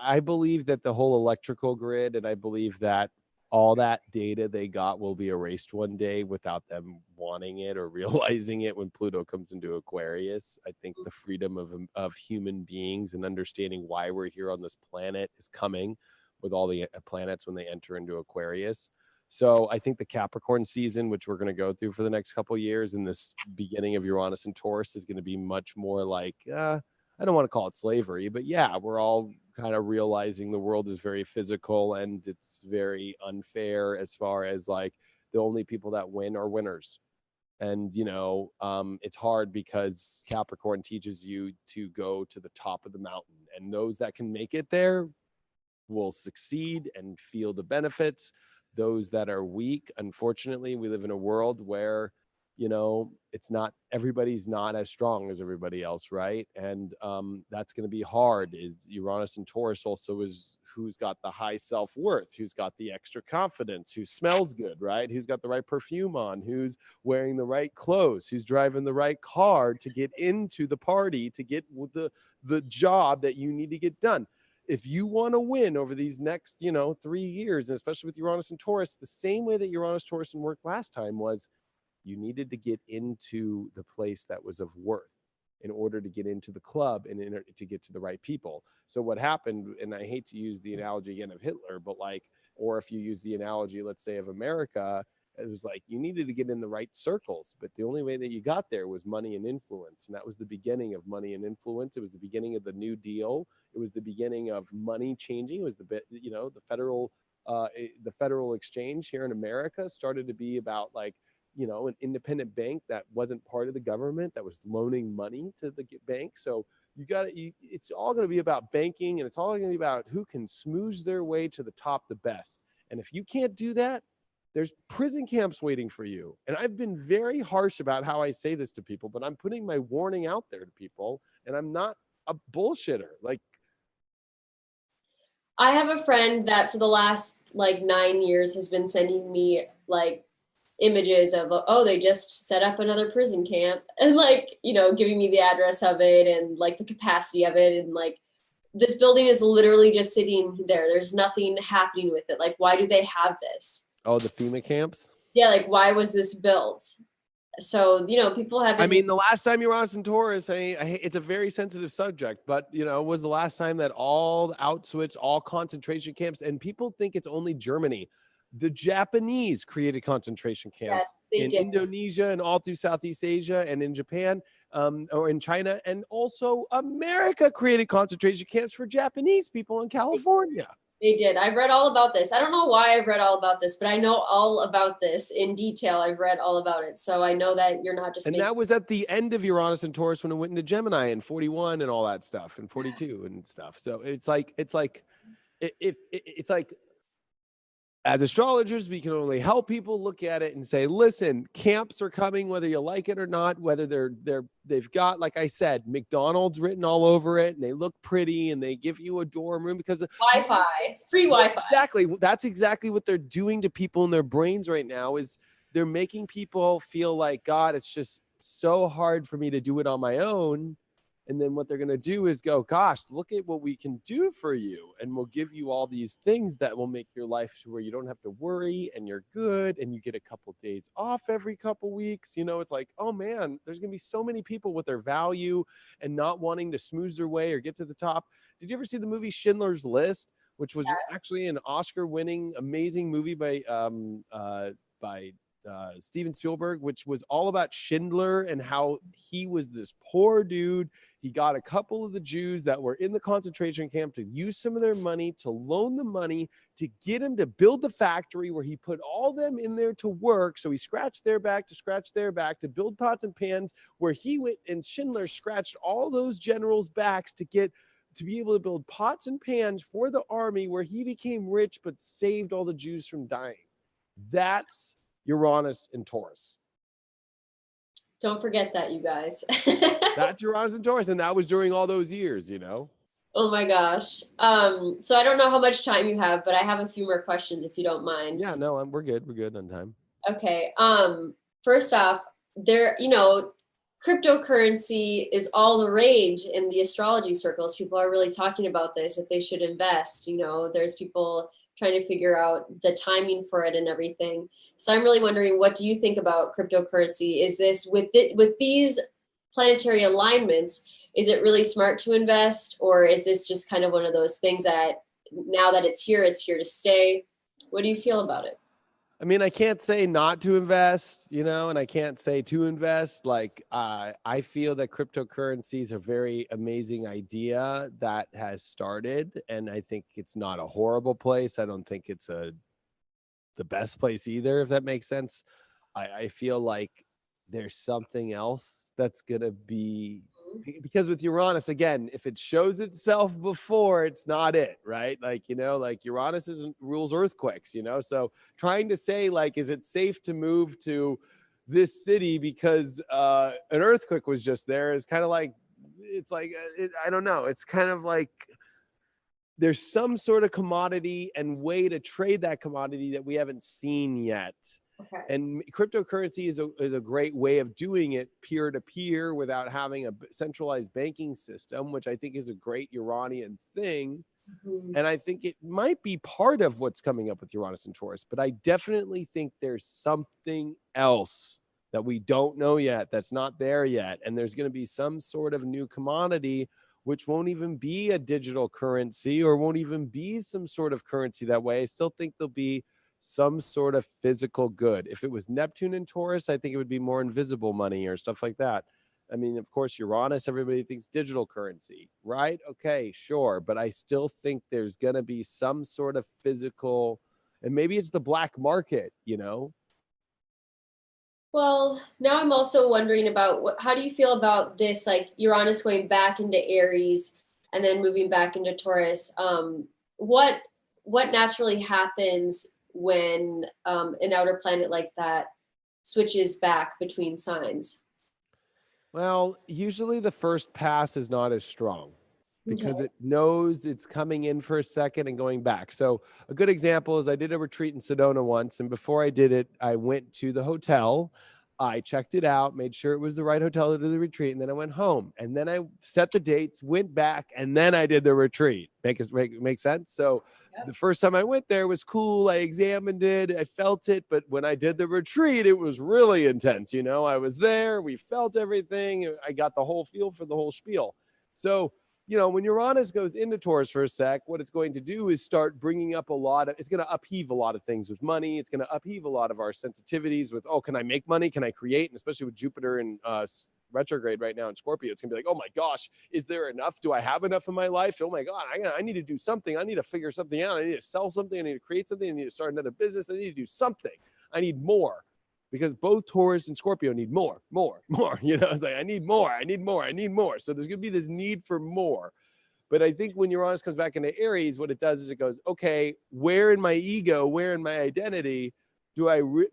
I believe that the whole electrical grid, and I believe that all that data they got will be erased one day without them wanting it or realizing it when Pluto comes into Aquarius. I think the freedom of human beings and understanding why we're here on this planet is coming with all the planets when they enter into Aquarius. So I think the Capricorn season, which we're going to go through for the next couple of years, and this beginning of Uranus and Taurus, is going to be much more like, I don't want to call it slavery, but yeah, we're all kind of realizing the world is very physical and it's very unfair, as far as the only people that win are winners. And, it's hard because Capricorn teaches you to go to the top of the mountain, and those that can make it there will succeed and feel the benefits. Those that are weak, unfortunately, we live in a world where, you know, it's not, everybody's not as strong as everybody else, right? And that's going to be hard. Uranus and Taurus also is who's got the high self-worth, who's got the extra confidence, who smells good, right? Who's got the right perfume on, who's wearing the right clothes, who's driving the right car to get into the party, to get the job that you need to get done. If you want to win over these next, 3 years, and especially with Uranus and Taurus, the same way that Uranus, Taurus, and worked last time was you needed to get into the place that was of worth in order to get into the club and to get to the right people. So what happened, and I hate to use the analogy again of Hitler, but or if you use the analogy, let's say, of America, it was like you needed to get in the right circles, but the only way that you got there was money and influence. And that was the beginning of money and influence. It was the beginning of the New Deal. It was the beginning of money changing. It was the federal exchange here in America started to be about an independent bank that wasn't part of the government, that was loaning money to the bank. So it's all going to be about banking, and it's all going to be about who can smooth their way to the top the best. And if you can't do that, there's prison camps waiting for you. And I've been very harsh about how I say this to people, but I'm putting my warning out there to people, and I'm not a bullshitter. I have a friend that for the last 9 years has been sending me images of, oh, they just set up another prison camp, and giving me the address of it and the capacity of it. And this building is literally just sitting there. There's nothing happening with it. Why do they have this? Oh, the FEMA camps? Yeah, why was this built? So, people have. I mean, the last time Uranus and Taurus, it's a very sensitive subject, but, was the last time that all Auschwitz, all concentration camps, and people think it's only Germany. The Japanese created concentration camps in Indonesia and all through Southeast Asia and in Japan, or in China. And also America created concentration camps for Japanese people in California. They did. I've read all about this. I don't know why I've read all about this, but I know all about this in detail. I've read all about it. So I know that you're not just that was at the end of Uranus and Taurus when it went into Gemini in 41 and all that stuff, and 42 and stuff. So it's like as astrologers, we can only help people look at it and say, listen, camps are coming, whether you like it or not, whether they've got, like I said, McDonald's written all over it, and they look pretty, and they give you a dorm room because of Wi-Fi, free Wi-Fi. Exactly. That's exactly what they're doing to people in their brains right now, is they're making people feel like, God, it's just so hard for me to do it on my own. And then what they're going to do is go, gosh, look at what we can do for you. And we'll give you all these things that will make your life to where you don't have to worry, and you're good, and you get a couple days off every couple weeks. It's like, oh man, there's going to be so many people with their value and not wanting to smooth their way or get to the top. Did you ever see the movie Schindler's List, which was actually an Oscar-winning, amazing movie by Steven Spielberg, which was all about Schindler and how he was this poor dude. He got a couple of the Jews that were in the concentration camp to use some of their money, to loan the money, to get him to build the factory where he put all them in there to work. So he scratched their back to build pots and pans, where he went, and Schindler scratched all those generals' backs to be able to build pots and pans for the army, where he became rich but saved all the Jews from dying. That's Uranus and Taurus. Don't forget that, you guys. That's Uranus and Taurus, and that was during all those years, Oh my gosh. So I don't know how much time you have, but I have a few more questions if you don't mind. Yeah, no, we're good. We're good on time. Okay. First off, cryptocurrency is all the rage in the astrology circles. People are really talking about this, if they should invest. There's people trying to figure out the timing for it and everything. So I'm really wondering, what do you think about cryptocurrency? Is this with these planetary alignments, is it really smart to invest, or is this just kind of one of those things that now that it's here to stay? What do you feel about it? I mean, I can't say not to invest, and I can't say to invest. I feel that cryptocurrency is a very amazing idea that has started, and I think it's not a horrible place. I don't think it's the best place either, if that makes sense. I feel like there's something else that's going to be, because with Uranus, again, if it shows itself before, it's not it, right? Uranus rules earthquakes, so trying to say, is it safe to move to this city because an earthquake was just there is kind of like, it's like, I don't know. It's kind of like there's some sort of commodity and way to trade that commodity that we haven't seen yet. Okay. And cryptocurrency is a great way of doing it peer to peer without having a centralized banking system, which I think is a great Uranian thing. Mhm. And I think it might be part of what's coming up with Uranus and Taurus, but I definitely think there's something else that we don't know yet, that's not there yet. And there's going to be some sort of new commodity, which won't even be a digital currency or won't even be some sort of currency that way. I still think there'll be some sort of physical good. If it was Neptune and Taurus, I think it would be more invisible money or stuff like that. I mean, of course, Uranus, everybody thinks digital currency, right? Okay, sure. But I still think there's going to be some sort of physical, and maybe it's the black market, you know? Well, now I'm also wondering about how do you feel about this, like Uranus going back into Aries and then moving back into Taurus? What naturally happens when an outer planet like that switches back between signs? Well, usually the first pass is not as strong because Okay. it knows it's coming in for a second and going back. So a good example is I did a retreat in Sedona once, and before I did it, I went to the hotel. I checked it out, made sure it was the right hotel to do the retreat, and then I went home. And then I set the dates, went back, and then I did the retreat. Make sense? So Yep. the first time I went there was cool. I examined it, I felt it, but when I did the retreat, it was really intense. You know, I was there, we felt everything. I got the whole feel for the whole spiel. So you know, when Uranus goes into Taurus for a sec, what it's going to do is start bringing up it's going to upheave a lot of things with money. It's going to upheave a lot of our sensitivities with, oh, can I make money? Can I create? And especially with Jupiter in retrograde right now in Scorpio, it's going to be like, oh my gosh, is there enough? Do I have enough in my life? Oh my God, I need to do something. I need to figure something out. I need to sell something. I need to create something. I need to start another business. I need to do something. I need more. Because both Taurus and Scorpio need more. You know, it's like, I need more. So there's going to be this need for more. But I think when Uranus comes back into Aries, what it does is it goes, okay, where in my ego, where in my identity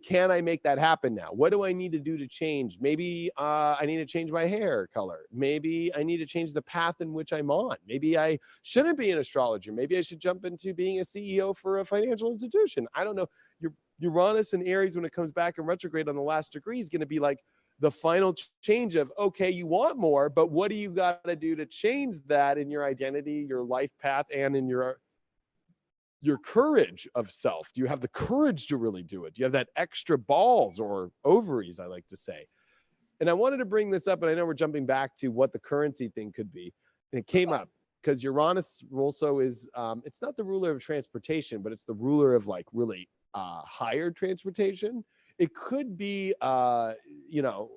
can I make that happen now? What do I need to do to change? Maybe I need to change my hair color. Maybe I need to change the path in which I'm on. Maybe I shouldn't be an astrologer. Maybe I should jump into being a CEO for a financial institution. I don't know. Your Uranus and Aries, when it comes back in retrograde on the last degree, is going to be like the final change of, okay, you want more, but what do you got to do to change that in your identity, your life path, and in your courage of self? Do you have the courage to really do it? Do you have that extra balls or ovaries, I like to say? And I wanted to bring this up, and I know we're jumping back to what the currency thing could be. And it came up because Uranus also is, it's not the ruler of transportation, but it's the ruler of like really higher transportation. It could be, you know,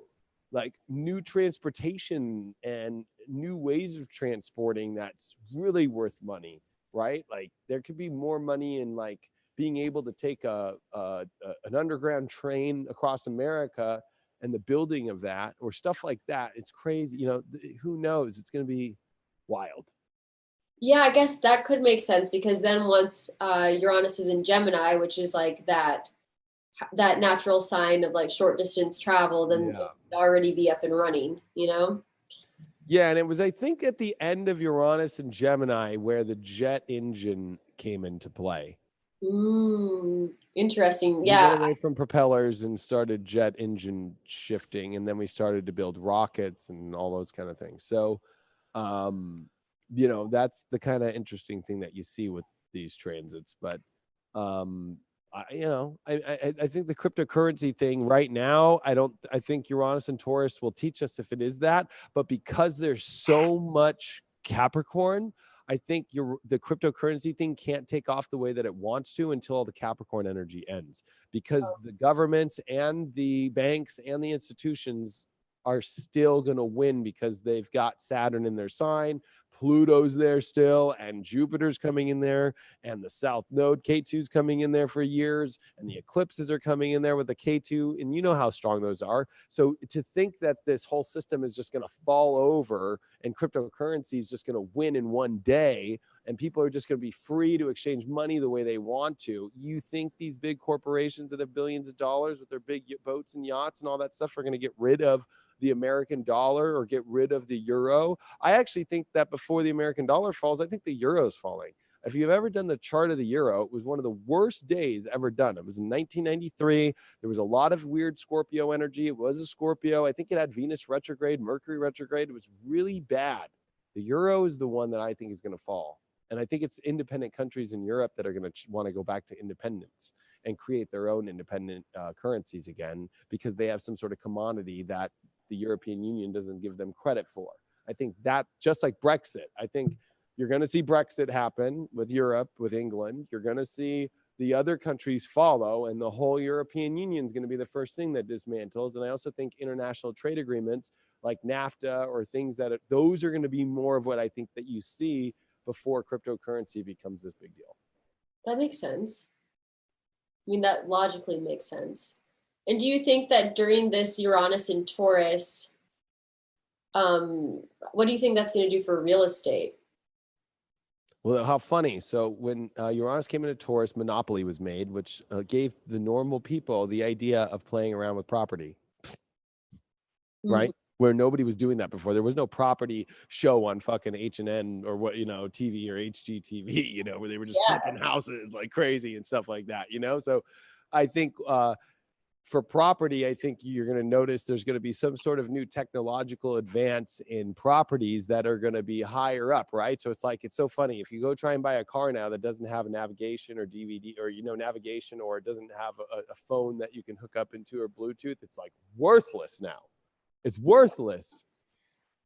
like new transportation and new ways of transporting that's really worth money, right? Like there could be more money in like being able to take an underground train across America and the building of that or stuff like that. It's crazy. You know, who knows? It's going to be wild. Yeah, I guess that could make sense because then once Uranus is in Gemini, which is like that natural sign of like short distance travel, then Yeah. it would already be up and running, you know? Yeah, and it was, I think, at the end of Uranus and Gemini where the jet engine came into play. Interesting. We went Yeah. away from propellers and started jet engine shifting, and then we started to build rockets and all those kind of things. So, you know, that's the kind of interesting thing that you see with these transits. But, I think the cryptocurrency thing right now, I think Uranus and Taurus will teach us if it is that. But because there's so much Capricorn, I think the cryptocurrency thing can't take off the way that it wants to until all the Capricorn energy ends, because the governments and the banks and the institutions are still going to win because they've got Saturn in their sign, Pluto's there still, and Jupiter's coming in there, and the South Node K2 is coming in there for years, and the eclipses are coming in there with the K2, and you know how strong those are. So to think that this whole system is just going to fall over and cryptocurrency is just going to win in one day and people are just going to be free to exchange money the way they want to. You think these big corporations that have billions of dollars with their big boats and yachts and all that stuff are going to get rid of the American dollar or get rid of the euro? I actually think that before the American dollar falls, I think the euro is falling. If you've ever done the chart of the euro, it was one of the worst days ever done. It was in 1993. There was a lot of weird Scorpio energy. It was a Scorpio. I think it had Venus retrograde, Mercury retrograde. It was really bad. The euro is the one that I think is going to fall. And I think it's independent countries in Europe that are going to want to go back to independence and create their own independent currencies again, because they have some sort of commodity that the European Union doesn't give them credit for. I think that, just like Brexit, I think you're going to see Brexit happen with Europe, with England. You're going to see the other countries follow, and the whole European Union is going to be the first thing that dismantles. And I also think international trade agreements like NAFTA or things those are going to be more of what I think that you see before cryptocurrency becomes this big deal. That makes sense. I mean, that logically makes sense. And do you think that during this Uranus in Taurus, what do you think that's going to do for real estate? Well, how funny. So when Uranus came into Taurus, monopoly was made, which gave the normal people the idea of playing around with property, right? Where nobody was doing that before. There was no property show on fucking H&N or what, TV or HGTV, where they were just flipping houses like crazy and stuff like that, So I think for property, I think you're going to notice there's going to be some sort of new technological advance in properties that are going to be higher up, right? So it's so funny. If you go try and buy a car now that doesn't have a navigation or DVD or, navigation, or it doesn't have a phone that you can hook up into or Bluetooth, it's like worthless now. It's worthless.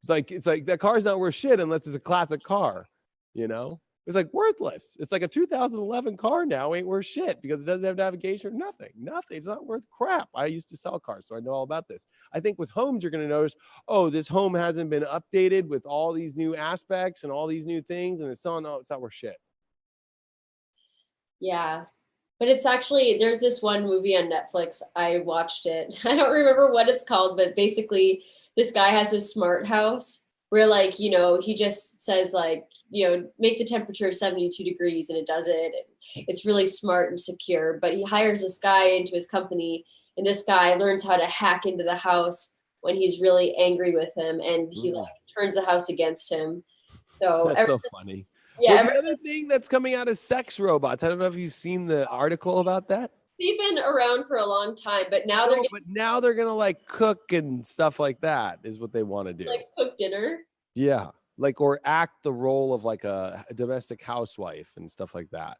It's like that car's not worth shit unless it's a classic car, It's like worthless. It's like a 2011 car now ain't worth shit because it doesn't have navigation or nothing. It's not worth crap. I used to sell cars, so I know all about this. I think with homes, you're going to notice, this home hasn't been updated with all these new aspects and all these new things, and it's not worth shit. Yeah. But it's actually, there's this one movie on Netflix. I watched it. I don't remember what it's called, but basically this guy has a smart house where he just says make the temperature 72 degrees and it does it. And it's really smart and secure, but he hires this guy into his company, and this guy learns how to hack into the house when he's really angry with him, and he turns the house against him. So that's so funny. Yeah. Well, the other thing that's coming out is sex robots. I don't know if you've seen the article about that. They've been around for a long time, but now they're gonna cook and stuff like that is what they want to do. Like cook dinner. Yeah, or act the role of a domestic housewife and stuff like that.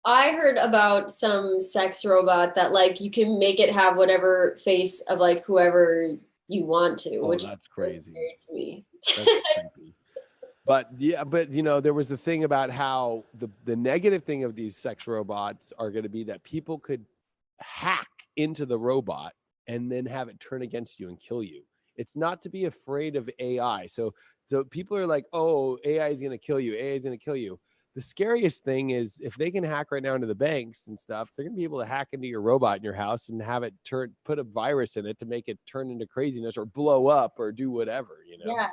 I heard about some sex robot that you can make it have whatever face of whoever you want to. Oh, which that's crazy. Scary to me. That's creepy. But there was the thing about how the negative thing of these sex robots are going to be that people could hack into the robot and then have it turn against you and kill you. It's not to be afraid of AI. So people are like, oh, AI is going to kill you. AI is going to kill you. The scariest thing is if they can hack right now into the banks and stuff, they're going to be able to hack into your robot in your house and have it put a virus in it to make it turn into craziness or blow up or do whatever, Yeah.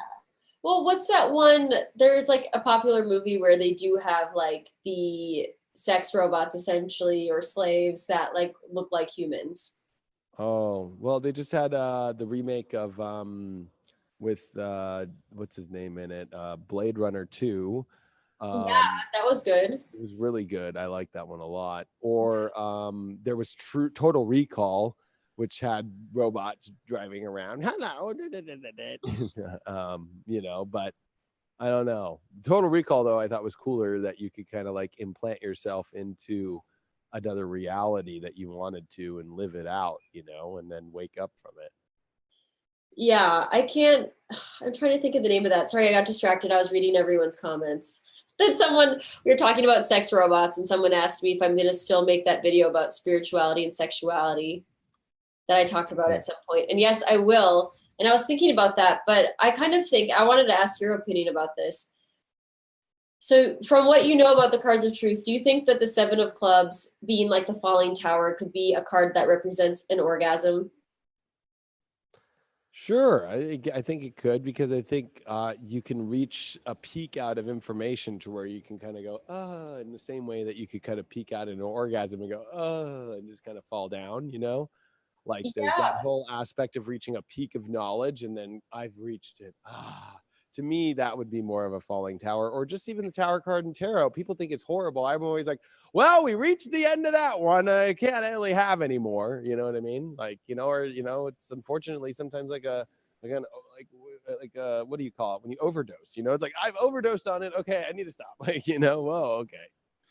Well, what's that one? There's a popular movie where they do have the sex robots essentially, or slaves that look like humans. Oh, well, they just had the remake of with what's his name in it? Blade Runner 2. Yeah, that was good. It was really good. I like that one a lot. Or there was Total Recall, which had robots driving around. Hello. But I don't know. Total Recall, though, I thought was cooler that you could kind of implant yourself into another reality that you wanted to and live it out, and then wake up from it. Yeah, I'm trying to think of the name of that. Sorry, I got distracted. I was reading everyone's comments. Then we were talking about sex robots, and someone asked me if I'm going to still make that video about spirituality and sexuality that I talked about at some point. And yes, I will. And I was thinking about that, but I kind of think I wanted to ask your opinion about this. So from what you know about the cards of truth, do you think that the 7 of clubs being the falling tower could be a card that represents an orgasm? Sure, I think it could, because I think you can reach a peak out of information to where you can kind of go, in the same way that you could kind of peak out in an orgasm and go, and just kind of fall down, you know? Like there's that Yeah. whole aspect of reaching a peak of knowledge, and then I've reached it. To me, that would be more of a falling tower, or just even the tower card in tarot. People think it's horrible. I'm always like, well, we reached the end of that one. I can't really have any more. You know what I mean? Like, or it's unfortunately sometimes like a like an what do you call it when you overdose? It's like I've overdosed on it. Okay, I need to stop. Like, whoa, okay.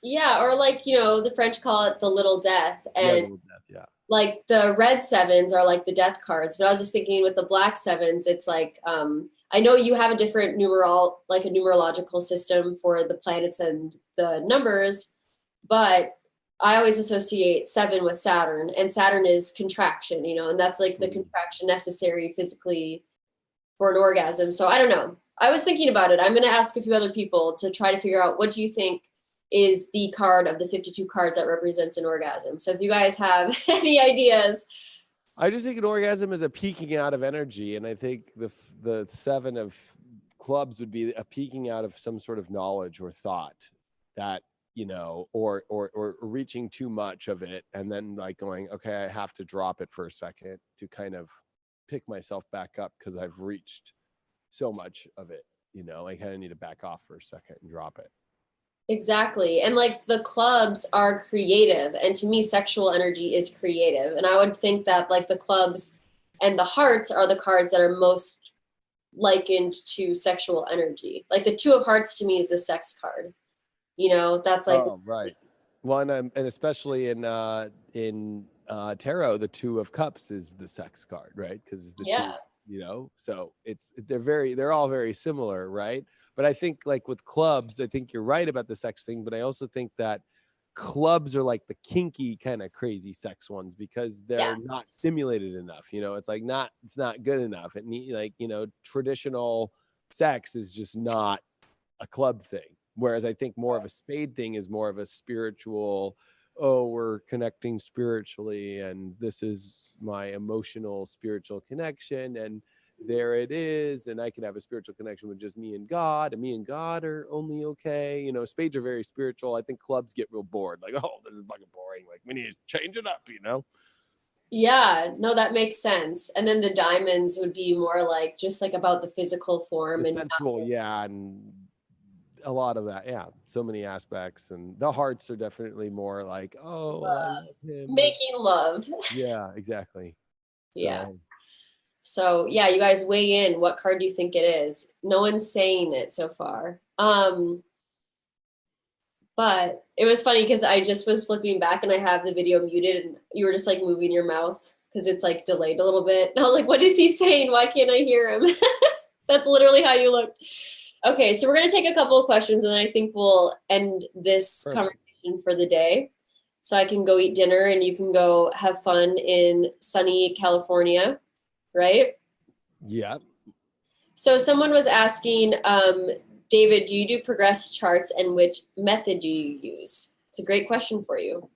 Yeah, or like, the French call it the little death. Yeah, And little death. Yeah. like the red sevens are like the death cards. But I was just thinking with the black sevens, it's like I know you have a different like a numerological system for the planets and the numbers, but I always associate seven with Saturn, and Saturn is contraction, and that's like the contraction necessary physically for an orgasm. So I don't know. I was thinking about it. I'm going to ask a few other people to try to figure out, what do you think is the card of the 52 cards that represents an orgasm. So if you guys have any ideas. I just think an orgasm is a peaking out of energy, and I think the seven of clubs would be a peaking out of some sort of knowledge or thought that or reaching too much of it, and then like going, okay, I have to drop it for a second to kind of pick myself back up because I've reached so much of it. I kind of need to back off for a second and drop it. Exactly. And like the clubs are creative. And to me, sexual energy is creative. And I would think that like the clubs and the hearts are the cards that are most likened to sexual energy. Like the two of hearts to me is the sex card. That's like, Oh, right. Well, and especially in tarot, the two of cups is the sex card, right? Because the yeah, two, so they're all very similar, right? But I think like with clubs, I think you're right about the sex thing, but I also think that clubs are like the kinky kind of crazy sex ones because they're not yes. stimulated enough. It's not good enough. It need like, traditional sex is just not a club thing. Whereas I think more of a spade thing is more of a spiritual, oh, we're connecting spiritually, and this is my emotional spiritual connection, and there it is, and I can have a spiritual connection with just me and God, and me and God are only okay. Spades are very spiritual. I think clubs get real bored, like, oh, this is fucking boring. Like, we need to change it up, Yeah, no, that makes sense. And then the diamonds would be more like just like about the physical form The and sensual, yeah, and a lot of that, yeah, so many aspects, and the hearts are definitely more like, oh, I love him. making love. Yeah, exactly. Yeah. So So yeah, you guys weigh in. What card do you think it is? No one's saying it so far. But it was funny because I just was flipping back and I have the video muted and you were just like moving your mouth because it's like delayed a little bit. And I was like, what is he saying? Why can't I hear him? That's literally how you looked. Okay, so we're gonna take a couple of questions and then I think we'll end this perfect. conversation for the day. So I can go eat dinner and you can go have fun in sunny California, right? Yeah. So someone was asking, David, do you do progress charts and which method do you use? It's a great question for you.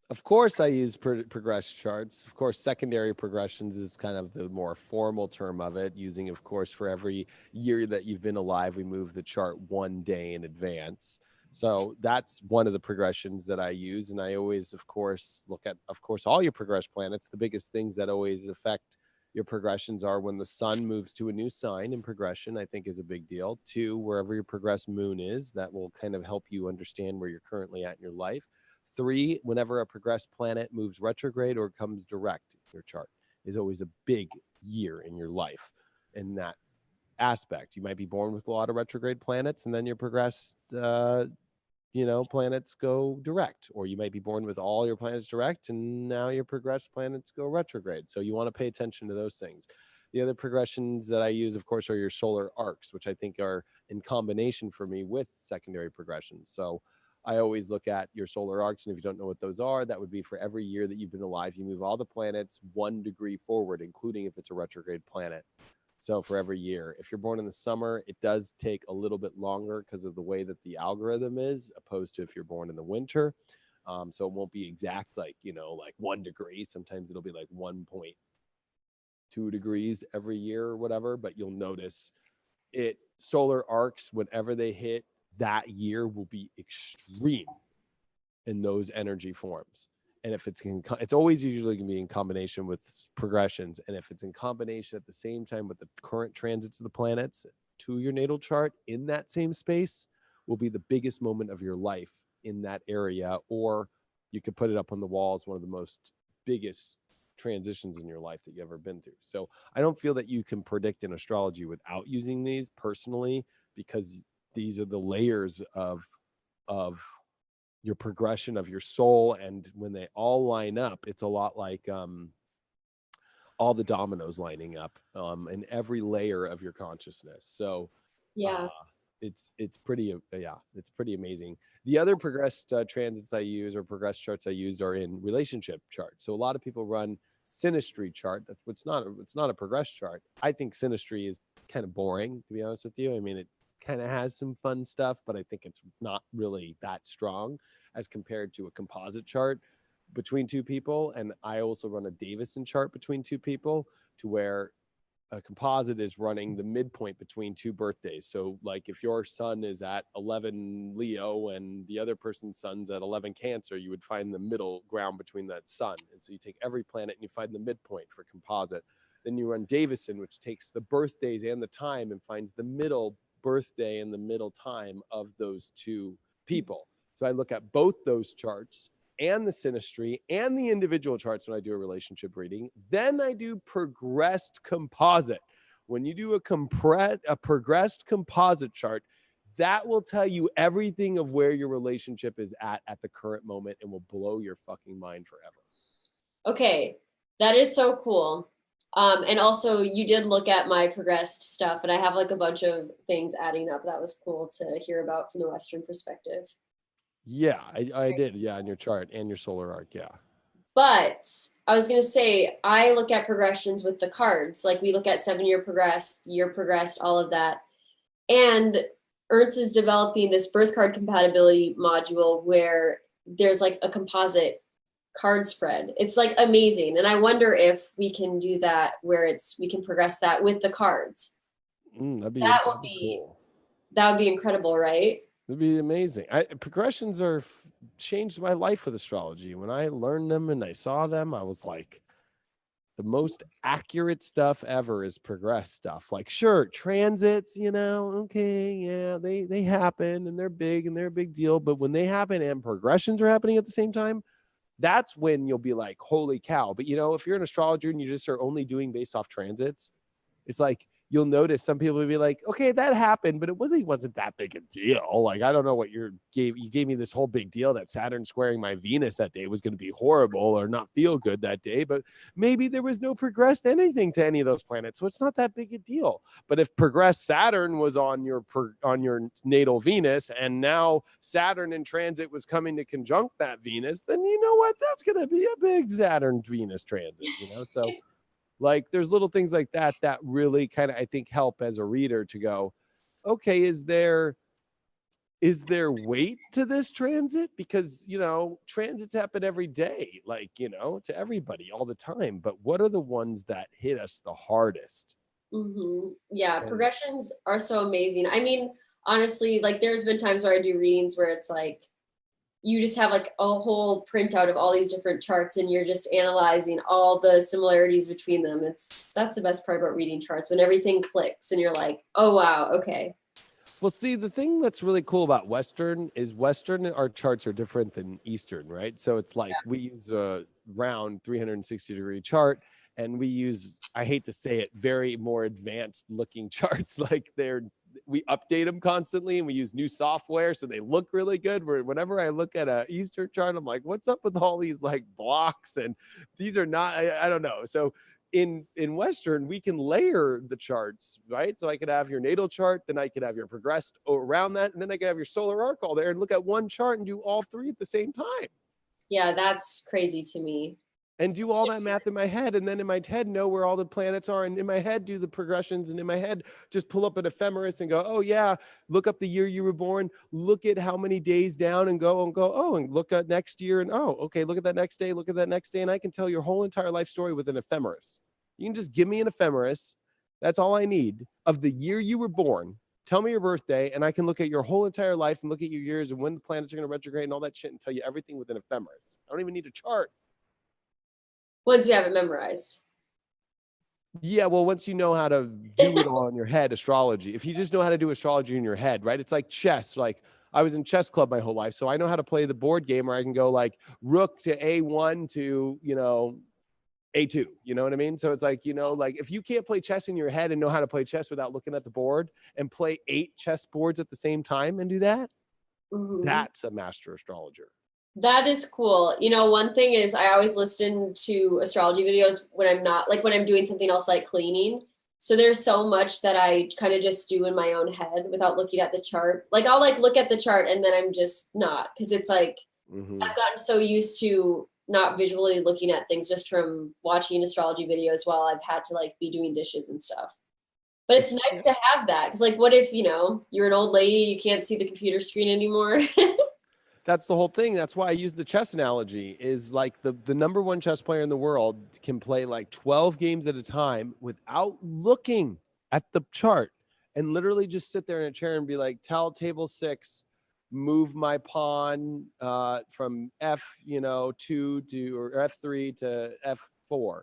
Of course, I use progress charts. Of course, secondary progressions is kind of the more formal term of it, using, of course, for every year that you've been alive, we move the chart one day in advance. So that's one of the progressions that I use. And I always, of course, look at, of course, all your progress planets. The biggest things that always affect your progressions are when the sun moves to a new sign in progression, I think is a big deal. Two, wherever your progress moon is, that will kind of help you understand where you're currently at in your life. Three, whenever a progressed planet moves retrograde or comes direct in your chart, is always a big year in your life in that aspect. You might be born with a lot of retrograde planets, and then your progressed, planets go direct, or you might be born with all your planets direct, and now your progressed planets go retrograde. So you want to pay attention to those things. The other progressions that I use, of course, are your solar arcs, which I think are in combination for me with secondary progressions. So I always look at your solar arcs, and if you don't know what those are, that would be for every year that you've been alive, you move all the planets 1 degree forward, including if it's a retrograde planet. So for every year, if you're born in the summer, it does take a little bit longer because of the way that the algorithm is, opposed to if you're born in the winter. So it won't be exact, like 1 degree. Sometimes it'll be like 1.5 2 degrees every year or whatever, but you'll notice it. Solar arcs, whenever they hit that year, will be extreme in those energy forms. And if it's always usually going to be in combination with progressions. And if it's in combination at the same time with the current transits of the planets to your natal chart in that same space, will be the biggest moment of your life in that area. Or you could put it up on the wall as one of the most biggest transitions in your life that you've ever been through. So I don't feel that you can predict in astrology without using these personally, because these are the layers of your progression of your soul. And when they all line up, it's a lot like all the dominoes lining up in every layer of your consciousness. So Yeah. it's pretty it's pretty amazing. The other progressed transits I use, or progressed charts I used, are in relationship charts. So a lot of people run synastry chart. It's not a progressed chart. I think synastry is kind of boring, to be honest with you. I mean, it kind of has some fun stuff, but I think it's not really that strong as compared to a composite chart between two people. And I also run a Davison chart between two people, to where a composite is running the midpoint between two birthdays. So like if your sun is at 11 Leo and the other person's sun's at 11 Cancer, you would find the middle ground between that sun. And so you take every planet and you find the midpoint for composite. Then you run Davison, which takes the birthdays and the time and finds the middle birthday and the middle time of those two people. So I look at both those charts and the synastry and the individual charts when I do a relationship reading. Then I do progressed composite. When you do a progressed composite chart, that will tell you everything of where your relationship is at the current moment, and will blow your fucking mind forever. Okay, that is so cool. And also you did look at my progressed stuff, and I have like a bunch of things adding up. That was cool to hear about from the Western perspective. Yeah, I did. Yeah, on your chart and your solar arc. Yeah. But I was going to say, I look at progressions with the cards. Like we look at 7-year progressed, year progressed, all of that. And Ernst is developing this birth card compatibility module where there's like a composite card spread. It's like amazing. And I wonder if we can do that where we can progress that with the cards. That'd be cool. That would be incredible, right? It'd be amazing. Progressions changed my life with astrology. When I learned them and I saw them, I was like, the most accurate stuff ever is progressed stuff. Like, sure, transits, okay, yeah, they happen and they're big and they're a big deal. But when they happen and progressions are happening at the same time, that's when you'll be like, holy cow. But if you're an astrologer and you just are only doing based off transits, it's like, you'll notice some people will be like, okay, that happened, but it wasn't that big a deal. Like, I don't know what you gave me this whole big deal that Saturn squaring my Venus that day was going to be horrible or not feel good that day. But maybe there was no progressed anything to any of those planets. So it's not that big a deal. But if progressed Saturn was on your natal Venus, and now Saturn in transit was coming to conjunct that Venus, then you know what? That's going to be a big Saturn Venus transit, so like there's little things like that really kind of, I think, help as a reader to go, okay, is there weight to this transit? Because, transits happen every day, like, to everybody all the time. But what are the ones that hit us the hardest? Mm-hmm. Yeah, progressions are so amazing. I mean, honestly, like there's been times where I do readings where it's like, you just have like a whole printout of all these different charts and you're just analyzing all the similarities between them. That's the best part about reading charts, when everything clicks and you're like, oh, wow. Okay. Well, see, the thing that's really cool about Western, our charts are different than Eastern, right? So it's like we use a round 360-degree chart, and we use, I hate to say it, very more advanced looking charts. Like we update them constantly, and we use new software, so they look really good. Whenever I look at a Eastern chart, I'm like, what's up with all these like blocks? And these are not, I don't know. So in Western, we can layer the charts, right? So I could have your natal chart, then I could have your progressed around that, and then I could have your solar arc all there and look at one chart and do all three at the same time. Yeah, that's crazy to me. And do all that math in my head, and then in my head know where all the planets are, and in my head do the progressions, and in my head just pull up an ephemeris and go, oh yeah, look up the year you were born, look at how many days down, and go, oh, and look at next year, and oh, okay, look at that next day, and I can tell your whole entire life story with an ephemeris. You can just give me an ephemeris. That's all I need of the year you were born. Tell me your birthday, and I can look at your whole entire life and look at your years and when the planets are going to retrograde and all that shit and tell you everything with an ephemeris. I don't even need a chart. Once you have it memorized. Yeah, well, once you know how to do it all in your head, astrology. If you just know how to do astrology in your head, right? It's like chess. Like I was in chess club my whole life, so I know how to play the board game where I can go like rook to A1 to, A2. You know what I mean? So it's like, like if you can't play chess in your head and know how to play chess without looking at the board and play 8 chess boards at the same time and do that, that's a master astrologer. That is cool. One thing is I always listen to astrology videos when I'm not like when I'm doing something else like cleaning. So there's so much that I kind of just do in my own head without looking at the chart. Like I'll like look at the chart and then I'm just not, because it's like I've gotten so used to not visually looking at things just from watching astrology videos while I've had to like be doing dishes and stuff. But it's nice to have that, because like what if, you're an old lady, you can't see the computer screen anymore. That's the whole thing. That's why I use the chess analogy is like the number one chess player in the world can play like 12 games at a time without looking at the chart and literally just sit there in a chair and be like, tell table 6, move my pawn from F2 to or F3 to F4,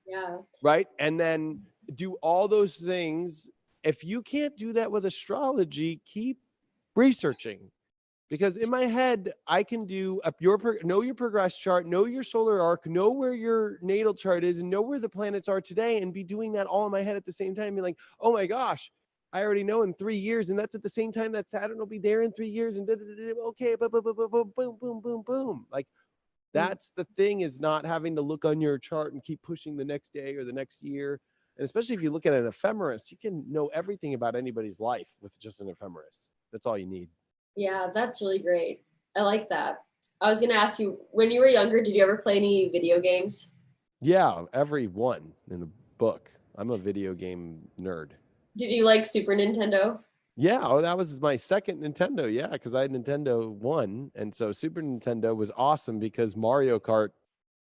Yeah. right? And then do all those things. If you can't do that with astrology, keep researching. Because in my head, I can do know your progress chart, know your solar arc, know where your natal chart is, and know where the planets are today, and be doing that all in my head at the same time. Be like, oh my gosh, I already know in 3 years, and that's at the same time that Saturn will be there in 3 years, and okay, boom, boom, boom, boom, boom, boom, boom, boom. Like that's the thing, is not having to look on your chart and keep pushing the next day or the next year. And especially if you look at an ephemeris, you can know everything about anybody's life with just an ephemeris. That's all you need. Yeah, that's really great. I like that. I was going to ask you, when you were younger, did you ever play any video games? Yeah, every one in the book. I'm a video game nerd. Did you like Super Nintendo? Yeah, oh, that was my second Nintendo. Yeah, because I had Nintendo 1. And so Super Nintendo was awesome because Mario Kart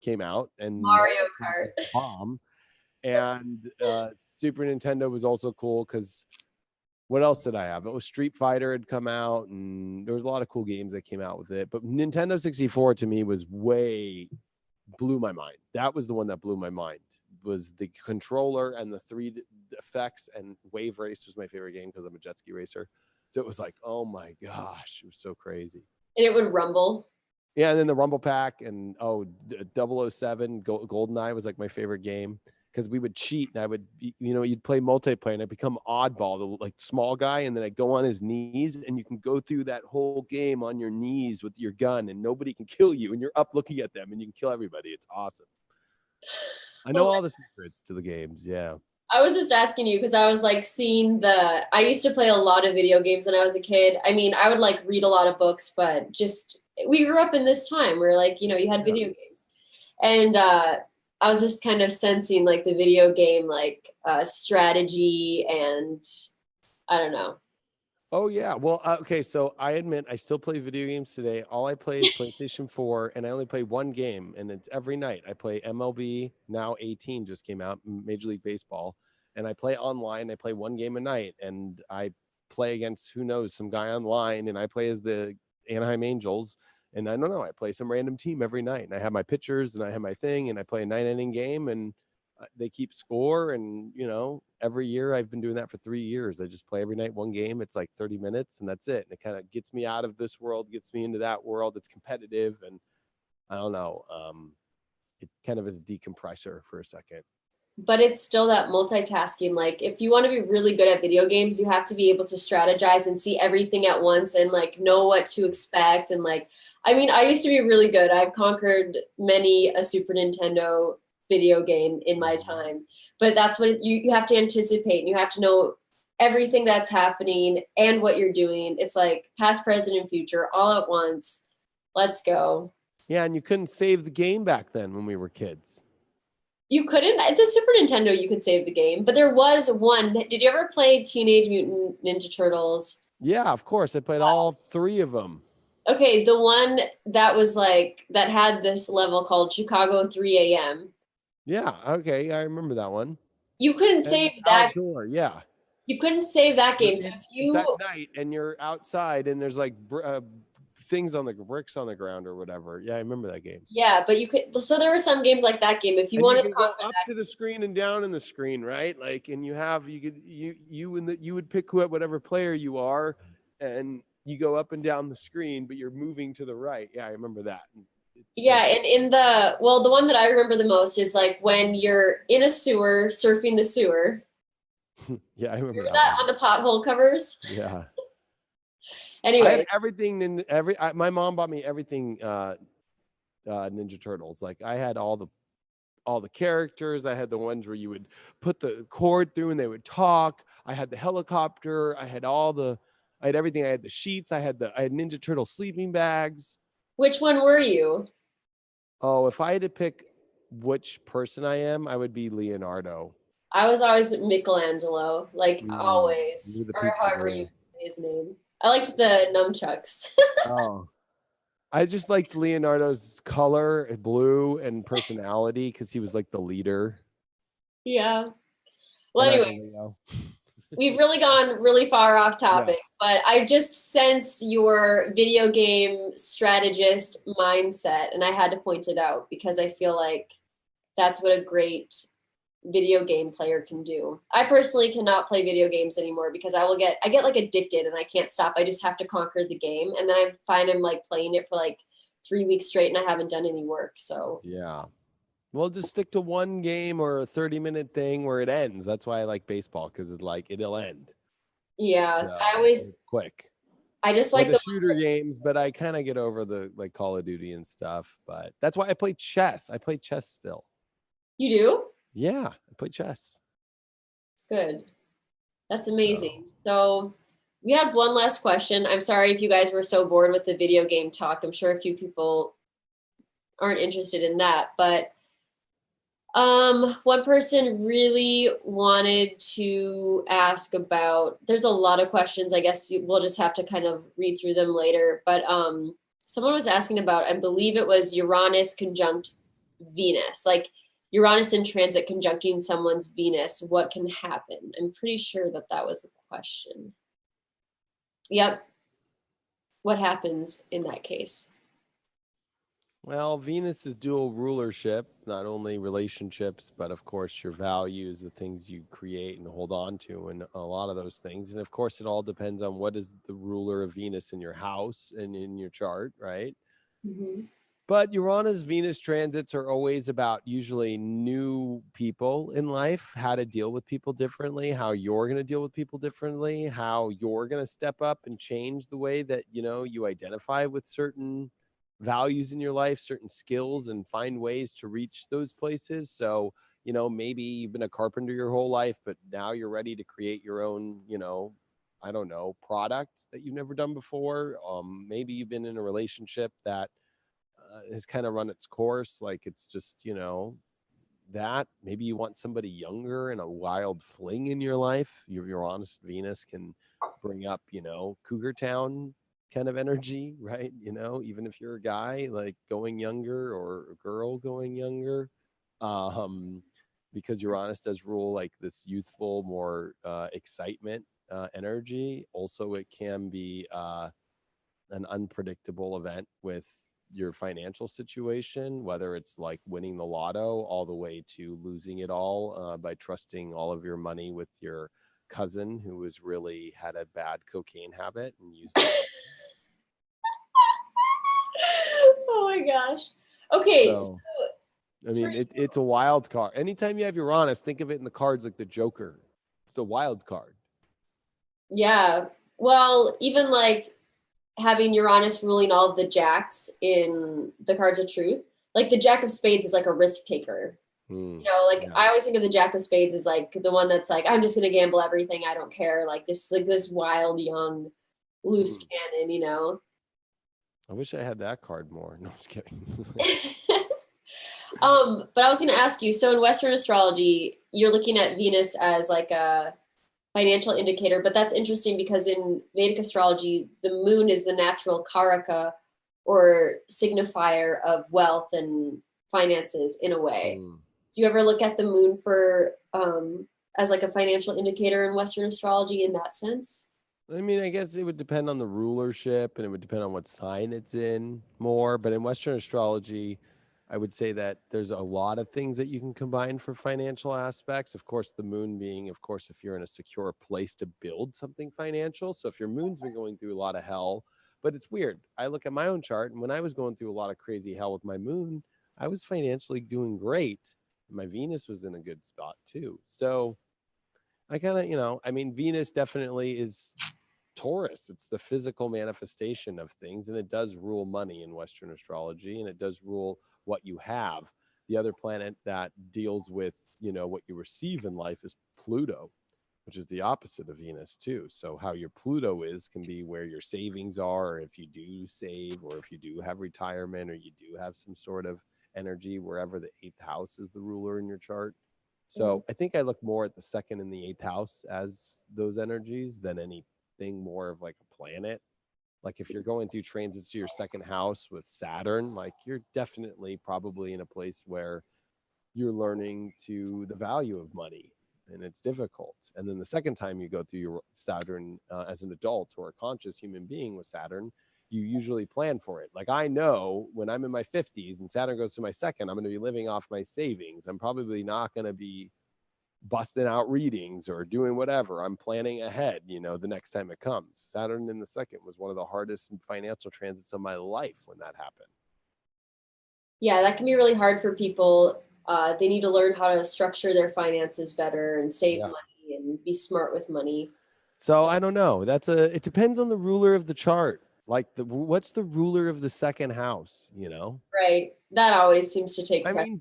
came out and Mario Kart. bomb. And Super Nintendo was also cool because what else did I have? It was Street Fighter had come out, and there was a lot of cool games that came out with it. But Nintendo 64 to me was blew my mind. That was the one that blew my mind, was the controller and the 3 effects, and Wave Race was my favorite game because I'm a jet ski racer. So it was like, oh my gosh, it was so crazy. And it would rumble. Yeah, and then the Rumble Pack and 007 GoldenEye was like my favorite game. Because we would cheat, and I would, you'd play multiplayer, and I'd become oddball, the like small guy, and then I'd go on his knees, and you can go through that whole game on your knees with your gun, and nobody can kill you, and you're up looking at them, and you can kill everybody. It's awesome. I know all the secrets to the games. Yeah. I was just asking you because I was like I used to play a lot of video games when I was a kid. I mean, I would like read a lot of books, but just we grew up in this time where like, you had video games. And I was just kind of sensing like the video game, like strategy, and I don't know. Oh yeah. Well, okay. So I admit I still play video games today. All I play is PlayStation 4, and I only play one game, and it's every night. I play MLB. Now 18 just came out, Major League Baseball, and I play online. I play one game a night, and I play against who knows, some guy online, and I play as the Anaheim Angels. And I don't know, I play some random team every night, and I have my pitchers and I have my thing, and I play a 9-inning game, and they keep score. And, every year I've been doing that for 3 years. I just play every night, one game. It's like 30 minutes and that's it. And it kind of gets me out of this world, gets me into that world. It's competitive. And I don't know, it kind of is a decompressor for a second. But it's still that multitasking. Like if you want to be really good at video games, you have to be able to strategize and see everything at once and like know what to expect. And like, I mean, I used to be really good. I've conquered many a Super Nintendo video game in my time, but that's what you have to anticipate, and you have to know everything that's happening and what you're doing. It's like past, present, and future all at once. Let's go. Yeah, and you couldn't save the game back then when we were kids. You couldn't? At the Super Nintendo, you could save the game, but there was one. Did you ever play Teenage Mutant Ninja Turtles? Yeah, of course. I played all 3 of them. Okay, the one that was like, that had this level called Chicago 3 a.m. Yeah. Okay. I remember that one. You couldn't And save it's that. outdoor. Yeah. You couldn't save that game. So if It's at you, night and you're outside and there's like things on the bricks on the ground or whatever. Yeah, I remember that game. yeah, but you could. So there were some games like that game. If you And you wanted to can go conquer up that, to the screen and down in the screen, right? Like, and you would pick whatever player you are, and you go up and down the screen, but you're moving to the right. Yeah, I remember that. yeah, and in the the one that I remember the most is like when you're in a sewer surfing the sewer. Yeah, I remember Remember that that one. on the pothole covers? Yeah, I had Anyways, everything in my mom bought me everything. Ninja Turtles. Like I had all the characters. I had the ones where you would put the cord through and they would talk. I had the helicopter. I had everything. I had the sheets. I had Ninja Turtle sleeping bags. which one were you? Oh, if I had to pick which person I am, I would be Leonardo. I was always Michelangelo, like You were always, the or pizza however you boy. say his name. I liked the nunchucks. Oh. I just liked Leonardo's color, blue, and personality because he was like the leader. Yeah. Well, And I was anyway, a Leo. we've really gone really far off Yeah. topic, but I just sensed your video game strategist mindset, and I had to point it out because I feel like that's what a great video game player can do. I personally cannot play video games anymore because I get like addicted and I can't stop. I just have to conquer the game, and then I find I'm like playing it for like 3 weeks straight and I haven't done any work. So Yeah. Well, just stick to one game or a 30-minute thing where it ends. That's why I like baseball because it's like it'll end. yeah, So it's quick. I just Or like the the shooter games, but I kind of get over the like Call of Duty and stuff. But that's why I play chess. I play chess still. you do. Yeah, I play chess. It's good. That's So amazing. So we had one last question. I'm sorry if you guys were so bored with the video game talk. I'm sure a few people aren't interested in that, but one person really wanted to ask about, there's a lot of questions. I guess we'll just have to kind of read through them later. But someone was asking about, I believe it was Uranus conjunct Venus, like Uranus in transit conjuncting someone's Venus. What can happen? I'm pretty sure that that was the question. Yep. What happens in that case? well, Venus is dual rulership, not only relationships, but of course your values, the things you create and hold on to, and a lot of those things. And of course, it all depends on what is the ruler of Venus in your house and in your chart, right? Mm-hmm. But Uranus Venus transits are always about usually new people in life, how to deal with people differently, how you're going to deal with people differently, how you're going to step up and change the way that, you identify with certain values in your life, certain skills, and find ways to reach those places. So, maybe you've been a carpenter your whole life, but now you're ready to create your own, I don't know, product that you've never done before. Maybe you've been in a relationship that has kind of run its course. Like it's just, that maybe you want somebody younger and a wild fling in your life. Your honest Venus can bring up, Cougar Town kind of energy, right? Even if you're a guy, like going younger or a girl going younger. Um, because Uranus does rule like this youthful, more excitement energy. Also, it can be an unpredictable event with your financial situation, whether it's like winning the lotto all the way to losing it all by trusting all of your money with your cousin who has really had a bad cocaine habit and used it. Oh my gosh. Okay. So, I mean, it's a wild card. Anytime you have Uranus, think of it in the cards like the Joker. It's the wild card. Yeah. Well, even like having Uranus ruling all of the jacks in the cards of truth, like the Jack of Spades is like a risk taker. Like I always think of the Jack of Spades as like the one that's like, I'm just gonna gamble everything, I don't care. Like this wild, young, loose cannon. I wish I had that card more. No, I'm just kidding. But I was gonna ask you, so in Western astrology, you're looking at Venus as like a financial indicator, but that's interesting because in Vedic astrology, the moon is the natural karaka or signifier of wealth and finances in a way. Do you ever look at the moon for as like a financial indicator in Western astrology in that sense? I mean, I guess it would depend on the rulership and it would depend on what sign it's in more. But in Western astrology, I would say that there's a lot of things that you can combine for financial aspects. Of course, the moon being, of course, if you're in a secure place to build something financial. So if your moon's been going through a lot of hell, but it's weird. I look at my own chart, and when I was going through a lot of crazy hell with my moon, I was financially doing great. My Venus was in a good spot too. So I kind of, I mean, Venus definitely is Taurus. It's the physical manifestation of things, and it does rule money in Western astrology, and it does rule what you have. The other planet that deals with, what you receive in life is Pluto, which is the opposite of Venus too. So how your Pluto is can be where your savings are, or if you do save, or if you do have retirement, or you do have some sort of energy wherever the eighth house is the ruler in your chart. So I think I look more at the second and the eighth house as those energies than anything more of like a planet. Like if you're going through transits to your second house with Saturn, like you're definitely probably in a place where you're learning to the value of money, and it's difficult. And then the second time you go through your Saturn as an adult or a conscious human being with Saturn, you usually plan for it. Like I know when I'm in my 50s and Saturn goes to my second, I'm going to be living off my savings. I'm probably not going to be busting out readings or doing whatever. I'm planning ahead, the next time it comes. Saturn in the second was one of the hardest financial transits of my life when that happened. Yeah, that can be really hard for people. They need to learn how to structure their finances better and save money and be smart with money. So I don't know. It depends on the ruler of the chart. Like what's the ruler of the second house, Right. That always seems to take I mean,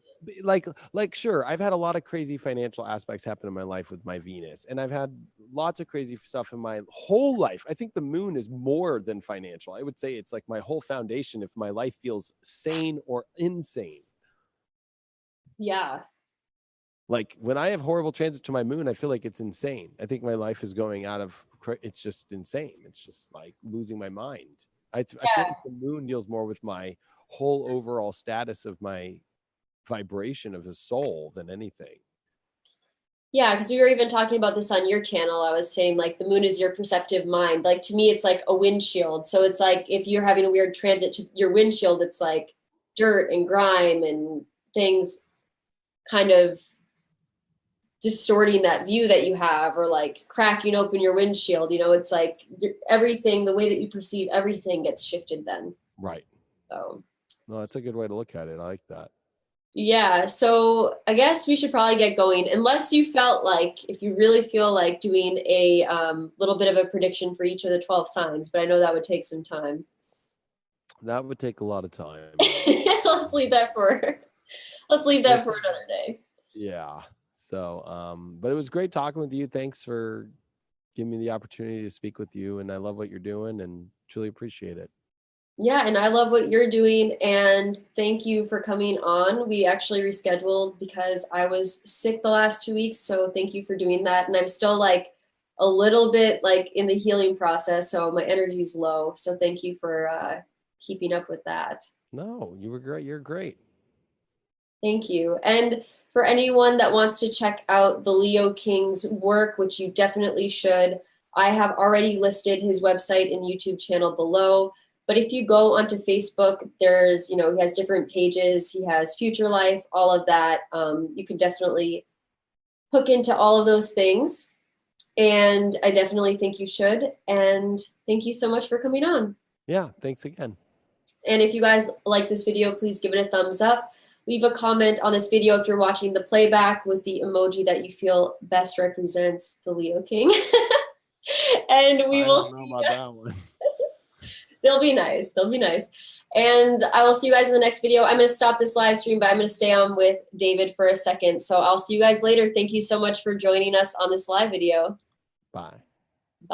sure, I've had a lot of crazy financial aspects happen in my life with my Venus, and I've had lots of crazy stuff in my whole life. I think the moon is more than financial. I would say it's like my whole foundation if my life feels sane or insane. Yeah. Like when I have horrible transit to my moon, I feel like it's insane. I think my life is going it's just insane. It's just like losing my mind. I feel like the moon deals more with my whole overall status of my vibration of the soul than anything. Yeah, because we were even talking about this on your channel. I was saying like the moon is your perceptive mind. Like to me, it's like a windshield. So it's like if you're having a weird transit to your windshield, it's like dirt and grime and things kind of distorting that view that you have, or like cracking open your windshield. It's like everything, the way that you perceive everything gets shifted then. Right. So no, that's a good way to look at it. I like that. Yeah, so I guess we should probably get going, unless you felt like, if you really feel like doing a little bit of a prediction for each of the 12 signs, but I know that would take some time. That would take a lot of time. Let's leave that for another day. Yeah. So, but it was great talking with you. Thanks for giving me the opportunity to speak with you, and I love what you're doing and truly appreciate it. Yeah, and I love what you're doing, and thank you for coming on. We actually rescheduled because I was sick the last 2 weeks, so thank you for doing that. And I'm still like a little bit like in the healing process, so my energy is low. So thank you for keeping up with that. No, you were great. You're great. Thank you. And for anyone that wants to check out the Leo King's work, which you definitely should, I have already listed his website and YouTube channel below. But if you go onto Facebook, there's, he has different pages. He has Future Life, all of that. You can definitely hook into all of those things. And I definitely think you should. And thank you so much for coming on. Yeah, thanks again. And if you guys like this video, please give it a thumbs up. Leave a comment on this video if you're watching the playback with the emoji that you feel best represents the Leo King. And we will see about that one. They'll be nice. They'll be nice. And I will see you guys in the next video. I'm going to stop this live stream, but I'm going to stay on with David for a second. So I'll see you guys later. Thank you so much for joining us on this live video. Bye.